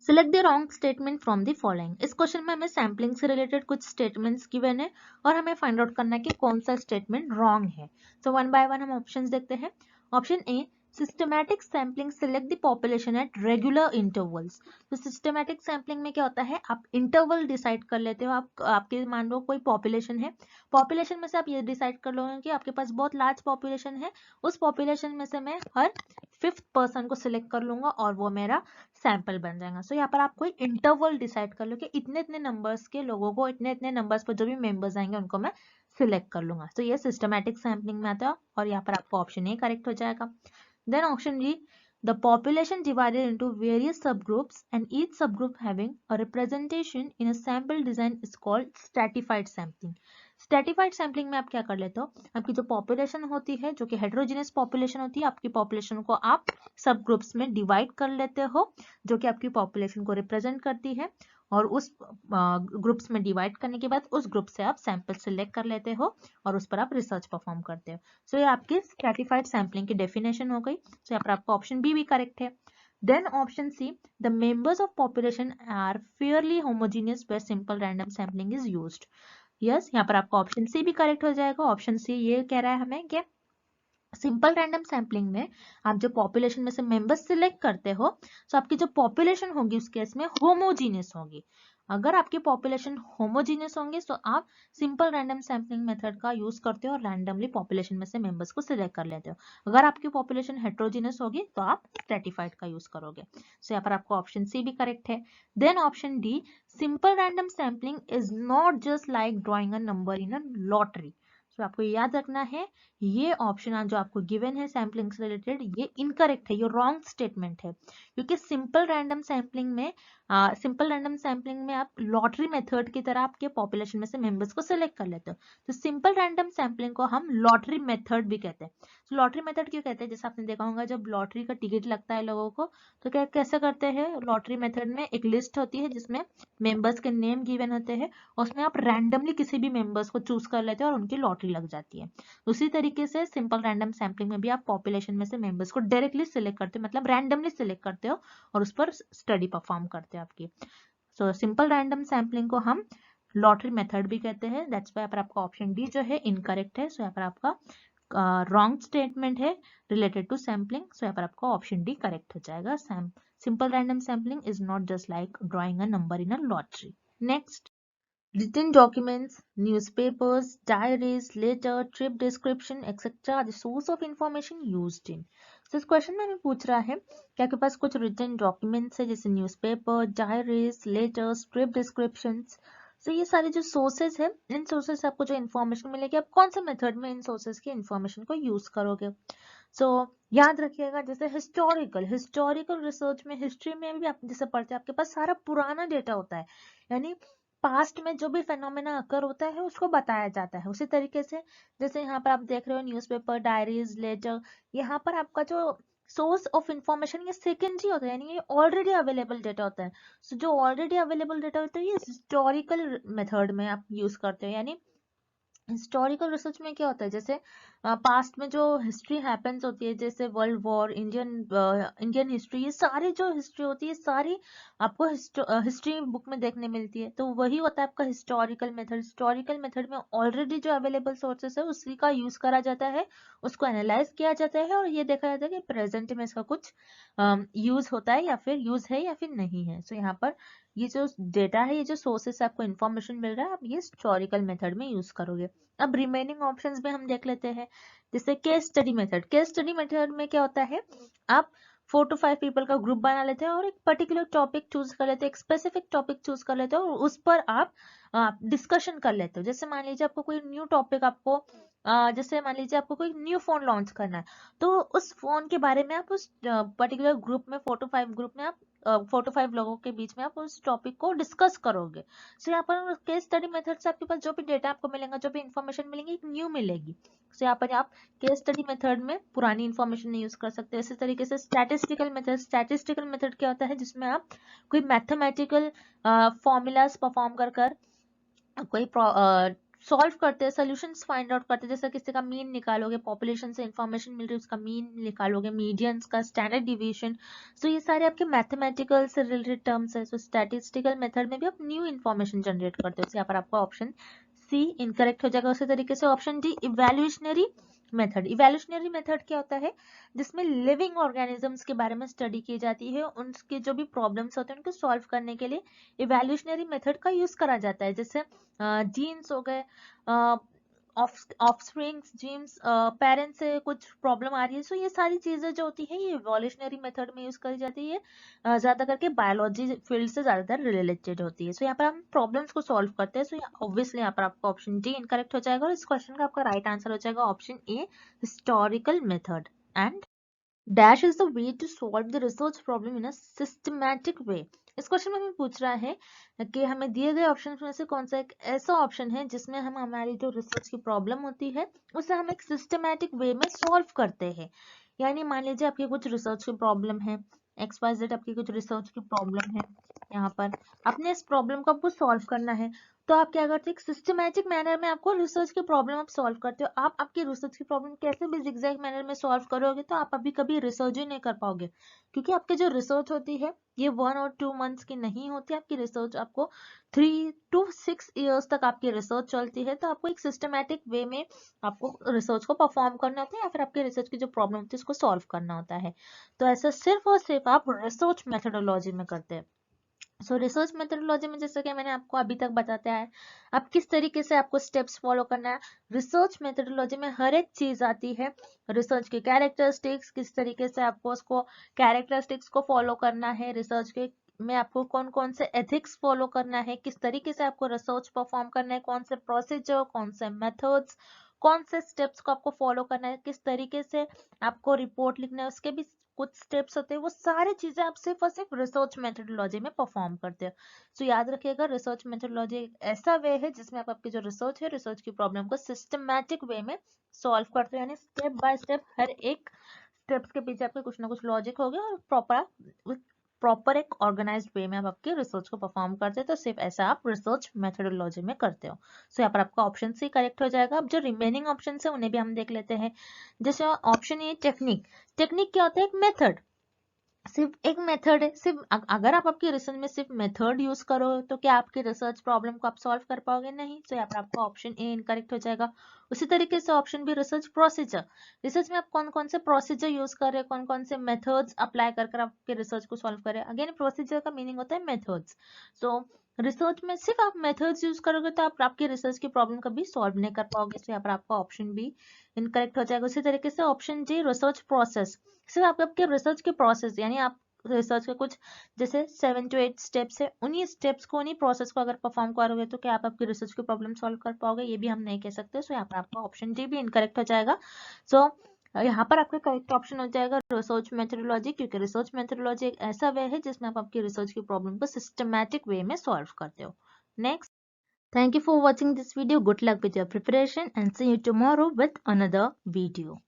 select the wrong statement from the following. इस क्वेश्चन में हमें सैम्पलिंग से रिलेटेड कुछ स्टेटमेंट्स गिवन है और हमें फाइंड आउट करना है कि कौन सा स्टेटमेंट रॉन्ग है। सो वन बाय वन हम ऑप्शंस देखते हैं। Option A, systematic sampling select the population at regular intervals. तो सिस्टमैटिक सैम्पलिंग में क्या होता है, आप इंटरवल डिसाइड कर लेते हो। आप आपके मान लो कोई पॉपुलेशन है, पॉपुलेशन में से आप ये डिसाइड कर लोगे कि आपके पास बहुत लार्ज पॉपुलेशन है, उस पॉपुलेशन में से मैं हर 5th पर्सन को सिलेक्ट कर लूंगा और वो मेरा सैंपल बन जाएगा। सो यहाँ पर आप कोई इंटरवल डिसाइड कर लो कि इतने इतने नंबर्स के लोगों को, इतने इतने नंबर्स पर जो भी मेंबर्स आएंगे उनको मैं सिलेक्ट कर लूंगा। तो ये सिस्टमैटिक सैम्पलिंग में आता है और यहाँ पर आपको ऑप्शन ए करेक्ट हो जाएगा। Then option B, the population divided into various subgroups and each subgroup having a representation in a sample design is called stratified sampling. Stratified sampling में आप क्या कर लेते हो, आपकी जो पॉपुलेशन होती है, जो कि हेटेरोजेनस पॉपुलेशन होती है, आपकी पॉपुलेशन को आप सब ग्रुप्स में डिवाइड कर लेते हो जो कि आपकी पॉपुलेशन को रिप्रेजेंट करती है, और उस ग्रुप्स में डिवाइड करने के बाद उस ग्रुप से आप सैंपल सिलेक्ट कर लेते हो और उस पर आप रिसर्च परफॉर्म करते हो। सो ये आपकी स्ट्रेटिफाइड सैम्पलिंग की डेफिनेशन हो गई। सो यहाँ पर आपका ऑप्शन बी भी करेक्ट है। Then option C, the members of population are fairly homogeneous where simple random sampling is used. Yes, यहाँ पर आपका ऑप्शन सी भी करेक्ट हो जाएगा। ऑप्शन सी ये कह रहा है हमें कि सिंपल रैंडम सैम्पलिंग में आप जो पॉपुलेशन में से मेंबर्स सिलेक्ट करते हो, तो आपकी जो पॉपुलेशन होगी उस केस में होमोजीनियस होगी। अगर आपकी पॉपुलेशन होमोजीनियस होंगे तो आप सिंपल रैंडम सैम्पलिंग मेथड का यूज करते हो और रैंडमली पॉपुलेशन में से मेंबर्स को सिलेक्ट कर लेते हो। अगर आपकी पॉपुलेशन हेटेरोजीनियस होगी तो आप स्ट्रेटिफाइड का यूज करोगे। सो यहाँ पर आपको ऑप्शन सी भी करेक्ट है। Then option D, simple random sampling is not just like drawing a number in a lottery. तो आपको याद रखना है ये ऑप्शन जो आपको गिवन है सैम्पलिंग से रिलेटेड, ये इनकरेक्ट है, ये रॉन्ग स्टेटमेंट है। क्योंकि सिंपल रैंडम सैम्पलिंग में आप लॉटरी मेथड की तरह आपके पॉपुलेशन में से मेंबर्स को सिलेक्ट कर लेते हो। तो सिंपल रैंडम सैम्पलिंग को हम लॉटरी मेथड भी कहते हैं। तो लॉटरी मेथड क्यों कहते हैं, जैसे आपने देखा होगा जब लॉटरी का टिकट लगता है लोगों को, तो क्या कैसे करते हैं, लॉटरी मेथड में एक लिस्ट होती है जिसमें मेंबर्स के नेम गिवन होते हैं, उसमें आप रैंडमली किसी भी मेंबर्स को चूज कर लेते हो और उनकी लॉटरी लग जाती है। उसी तरीके से सिंपल रैंडम सैम्पलिंग में भी आप पॉपुलेशन में से मेंबर्स को डायरेक्टली सिलेक्ट करते हो, मतलब रैंडमली सिलेक्ट करते हो और उस पर स्टडी परफॉर्म करते हो आपकी। सो सिंपल रैंडम सैम्पलिंग को हम लॉटरी मेथड भी कहते हैं। दैट्स वाई पर आपका ऑप्शन डी जो है इनकरेक्ट है। सो यहाँ पर आपका रॉन्ग स्टेटमेंट है रिलेटेड टू सैम्पलिंग। सो यहाँ पर आपका ऑप्शन डी करेक्ट हो जाएगा। Simple random sampling is not just like drawing a number in a lottery. Next, written documents, newspapers, diaries, letter, trip description, etc. are the source of information used in. So इस question में हमें पूछ रहा है कि आपके पास कुछ written documents है जैसे newspaper, diaries, letters, trip descriptions. तो ये सारे जो सोर्सेज है, इन सोर्सेज से आपको जो इन्फॉर्मेशन मिलेगी, आप कौन से मेथड में इन सोर्सेज की इन्फॉर्मेशन को यूज करोगे। याद रखिएगा जैसे हिस्टोरिकल रिसर्च में, हिस्ट्री में भी आप जैसे पढ़ते हैं, आपके पास सारा पुराना डेटा होता है, यानी पास्ट में जो भी फेनोमेना अकर होता है उसको बताया जाता है। उसी तरीके से जैसे यहाँ पर आप देख रहे हो न्यूज़पेपर, डायरीज, लेटर, यहाँ पर आपका जो सोर्स ऑफ इंफॉर्मेशन ये सेकेंडरी होता है, यानी ये ऑलरेडी अवेलेबल डेटा होता है। सो जो ऑलरेडी अवेलेबल डेटा होता है ये हिस्टोरिकल मेथड में आप यूज करते हो। यानी हिस्टोरिकल रिसर्च में क्या होता है, जैसे पास्ट में जो हिस्ट्री हैपेंस होती है, जैसे वर्ल्ड वॉर, इंडियन हिस्ट्री, ये सारी जो हिस्ट्री होती है सारी आपको हिस्ट्री बुक में देखने मिलती है। तो वही होता है आपका हिस्टोरिकल मेथड। हिस्टोरिकल मेथड में ऑलरेडी जो अवेलेबल सोर्सेस है उसी का यूज करा जाता है, उसको एनालाइज किया जाता है और ये देखा जाता है कि प्रेजेंट में इसका कुछ यूज होता है या फिर यूज है या फिर नहीं है। सो यहाँ पर ये जो डेटा है, ये जो सोर्सेस से आपको इन्फॉर्मेशन मिल रहा है, आप ये हिस्टोरिकल मेथड में यूज करोगे। अब रिमेनिंग ऑप्शंस में हम देख लेते हैं, जैसे case study method. Case study method में क्या होता है, आप 4 to 5 पीपल का ग्रुप बना लेते हैं और एक पर्टिकुलर टॉपिक चूज कर लेते हैं, एक स्पेसिफिक टॉपिक चूज कर लेते हैं और उस पर आप डिस्कशन कर लेते हो। जैसे मान लीजिए आपको कोई न्यू टॉपिक, आपको जैसे मान लीजिए आपको कोई न्यू फोन लॉन्च करना है, तो उस फोन के बारे में आप उस पर्टिकुलर ग्रुप में, 4 to 5 ग्रुप में आप 4 to 5 लोगों के बीच में आप उस टॉपिक को डिस्कस करोगे। सो यहाँ पर केस स्टडी मेथड से आपके पास जो भी डेटा आपको मिलेगा, जो भी इंफॉर्मेशन मिलेंगी, एक न्यू मिलेगी। सो यहाँ पर आप केस स्टडी मेथड में पुरानी इंफॉर्मेशन नहीं यूज कर सकते। इसी तरीके से स्टैटिस्टिकल मेथड क्या होता है, जिसमें आप कोई मैथमेटिकल फॉर्मूलाज परफॉर्म कर कोई सॉल्व करते हैं, सोल्यूशंस फाइंड आउट करते हैं। जैसे किसी का मीन निकालोगे, पॉपुलेशन से इंफॉर्मेशन मिल रही है, उसका मीन निकालोगे, मीडियंस का, स्टैंडर्ड डिविएशन। सो ये सारे आपके मैथमेटिकल से रिलेटेड टर्म्स है। सो स्टैटिस्टिकल मेथड में भी आप न्यू इंफॉर्मेशन जनरेट करते हो। यहाँ पर आपका ऑप्शन सी इनकरेक्ट हो जाएगा। उसी तरीके से ऑप्शन डी इवैल्यूएशनरी मेथड। इवैल्यूएशनरी मेथड क्या होता है, जिसमें लिविंग ऑर्गेनिजम्स के बारे में स्टडी की जाती है, उनके जो भी प्रॉब्लम्स होते हैं उनको सॉल्व करने के लिए इवैल्यूएशनरी मेथड का यूज करा जाता है। जैसे जीन्स हो गए, ऑफस्प्रिंग्स, जीन्स, पेरेंट्स से कुछ प्रॉब्लम आ रही है। सो ये सारी चीजें जो होती है ये इवोल्यूशनरी मेथड में यूज करी जाती है। ज्यादा करके बायोलॉजी फील्ड से ज्यादातर रिलेटेड होती है। सो यहाँ पर हम प्रॉब्लम्स को सॉल्व करते हैं। सो ऑब्वियसली यहाँ पर आपका ऑप्शन डी इनकरेक्ट हो जाएगा और इस क्वेश्चन का आपका राइट आंसर हो जाएगा option A, historical method. And dash is the way to solve the research problem in a systematic way. इस क्वेश्चन में हमें पूछ रहा है कि हमें दिए गए ऑप्शन में से कौन सा एक ऐसा ऑप्शन है जिसमें हम हमारी जो रिसर्च की प्रॉब्लम होती है उसे हम एक सिस्टमैटिक वे में सॉल्व करते हैं। यानी मान लीजिए आपकी कुछ रिसर्च की प्रॉब्लम है, XYZ आपकी कुछ रिसर्च की प्रॉब्लम है, यहाँ पर आपने इस प्रॉब्लम को आपको सॉल्व करना है। तो आप क्या करते हैं, एक सिस्टमैटिक मैनर में आपको रिसर्च की प्रॉब्लम आप सॉल्व करते हो। आप आपकी रिसर्च की प्रॉब्लम कैसे भी जिगजैग मैनर में सॉल्व करोगे तो आप अभी कभी रिसर्च ही नहीं कर पाओगे, क्योंकि आपकी जो रिसर्च होती है ये 1 और 2 मंथ्स की नहीं होती। आपकी रिसर्च आपको 3 to 6 years तक आपकी रिसर्च चलती है। तो आपको एक सिस्टमैटिक वे में आपको रिसर्च को परफॉर्म करना होता है, या फिर आपके रिसर्च की जो प्रॉब्लम होती है उसको सॉल्व करना होता है। तो ऐसा सिर्फ और सिर्फ आप रिसर्च मेथोडोलॉजी में करते हैं। सो रिसर्च मेथोडोलॉजी में जैसे कि मैंने आपको अभी तक बताया है, आप किस तरीके से आपको स्टेप्स फॉलो करना है। रिसर्च मेथोडोलॉजी में हर एक चीज आती है। रिसर्च के कैरेक्टरिस्टिक्स, किस तरीके से आपको उसको कैरेक्टरिस्टिक्स को फॉलो करना है, रिसर्च के में आपको कौन कौन से एथिक्स फॉलो करना है, किस तरीके से आपको रिसर्च परफॉर्म करना है, कौन से प्रोसीजर, कौन से मेथड्स, कौन से स्टेप्स को आपको फॉलो करना है, किस तरीके से आपको रिपोर्ट लिखना है, उसके भी कुछ स्टेप्स होते हैं। वो सारी चीजें आप सिर्फ और सिर्फ रिसर्च मेथोडोलॉजी में परफॉर्म करते हो। सो याद रखिएगा, रिसर्च मेथोडोलॉजी एक ऐसा वे है जिसमें आप आपकी जो रिसर्च है, रिसर्च की प्रॉब्लम को सिस्टमैटिक वे में सॉल्व करते हो। यानी स्टेप बाय स्टेप हर एक स्टेप्स के पीछे आपके कुछ ना कुछ लॉजिक होगा और प्रॉपर एक ऑर्गेनाइज्ड वे में आप आपके रिसर्च को परफॉर्म करते हैं। तो सिर्फ ऐसा आप रिसर्च मेथोडोलॉजी में करते हो। सो यहाँ पर आपका ऑप्शन सी करेक्ट हो जाएगा। अब जो रिमेनिंग ऑप्शन है उन्हें भी हम देख लेते हैं। जैसे ऑप्शन ए टेक्निक। टेक्निक क्या होता है, एक मेथड, सिर्फ एक मेथड है। सिर्फ अगर आप आपकी रिसर्च में सिर्फ मेथड यूज करो तो क्या आपकी रिसर्च प्रॉब्लम को आप सॉल्व कर पाओगे? नहीं। तो यहाँ पर आपका ऑप्शन ए इनकरेक्ट हो जाएगा। उसी तरीके से option B research procedure. Research में आप कौन कौन से प्रोसीजर यूज कर रहे हैं, कौन कौन से मेथड्स अप्लाई कर आपके रिसर्च को सॉल्व करें। अगेन प्रोसीजर का मीनिंग होता है मेथड्स। सो रिसर्च में सिर्फ आप मेथड्स यूज करोगे तो आप आपकी रिसर्च की प्रॉब्लम कभी सॉल्व नहीं कर पाओगे। तो यहाँ पर आपका ऑप्शन बी इनकरेक्ट हो जाएगा। उसी तरीके से ऑप्शन जी रिसर्च प्रोसेस। सिर्फ आप आपके रिसर्च के प्रोसेस, यानी आप रिसर्च के कुछ जैसे 7 to 8 स्टेप्स है, उन्हीं स्टेप्स को, उन्हीं प्रोसेस को अगर परफॉर्म करोगे तो क्या आप आपकी रिसर्च की प्रॉब्लम सॉल्व कर पाओगे? ये भी हम नहीं कह सकते। सो यहाँ पर आपका ऑप्शन डी भी इनकरेक्ट हो जाएगा। सो यहाँ पर आपका करेक्ट ऑप्शन हो जाएगा रिसर्च मेथोडोलॉजी, क्योंकि रिसर्च मेथोडोलॉजी एक ऐसा वे है जिसमें आप आपकी रिसर्च की प्रॉब्लम को सिस्टमैटिक वे में सॉल्व करते हो। Next, thank you for watching this video. Good luck with your preparation and see you tomorrow with another video.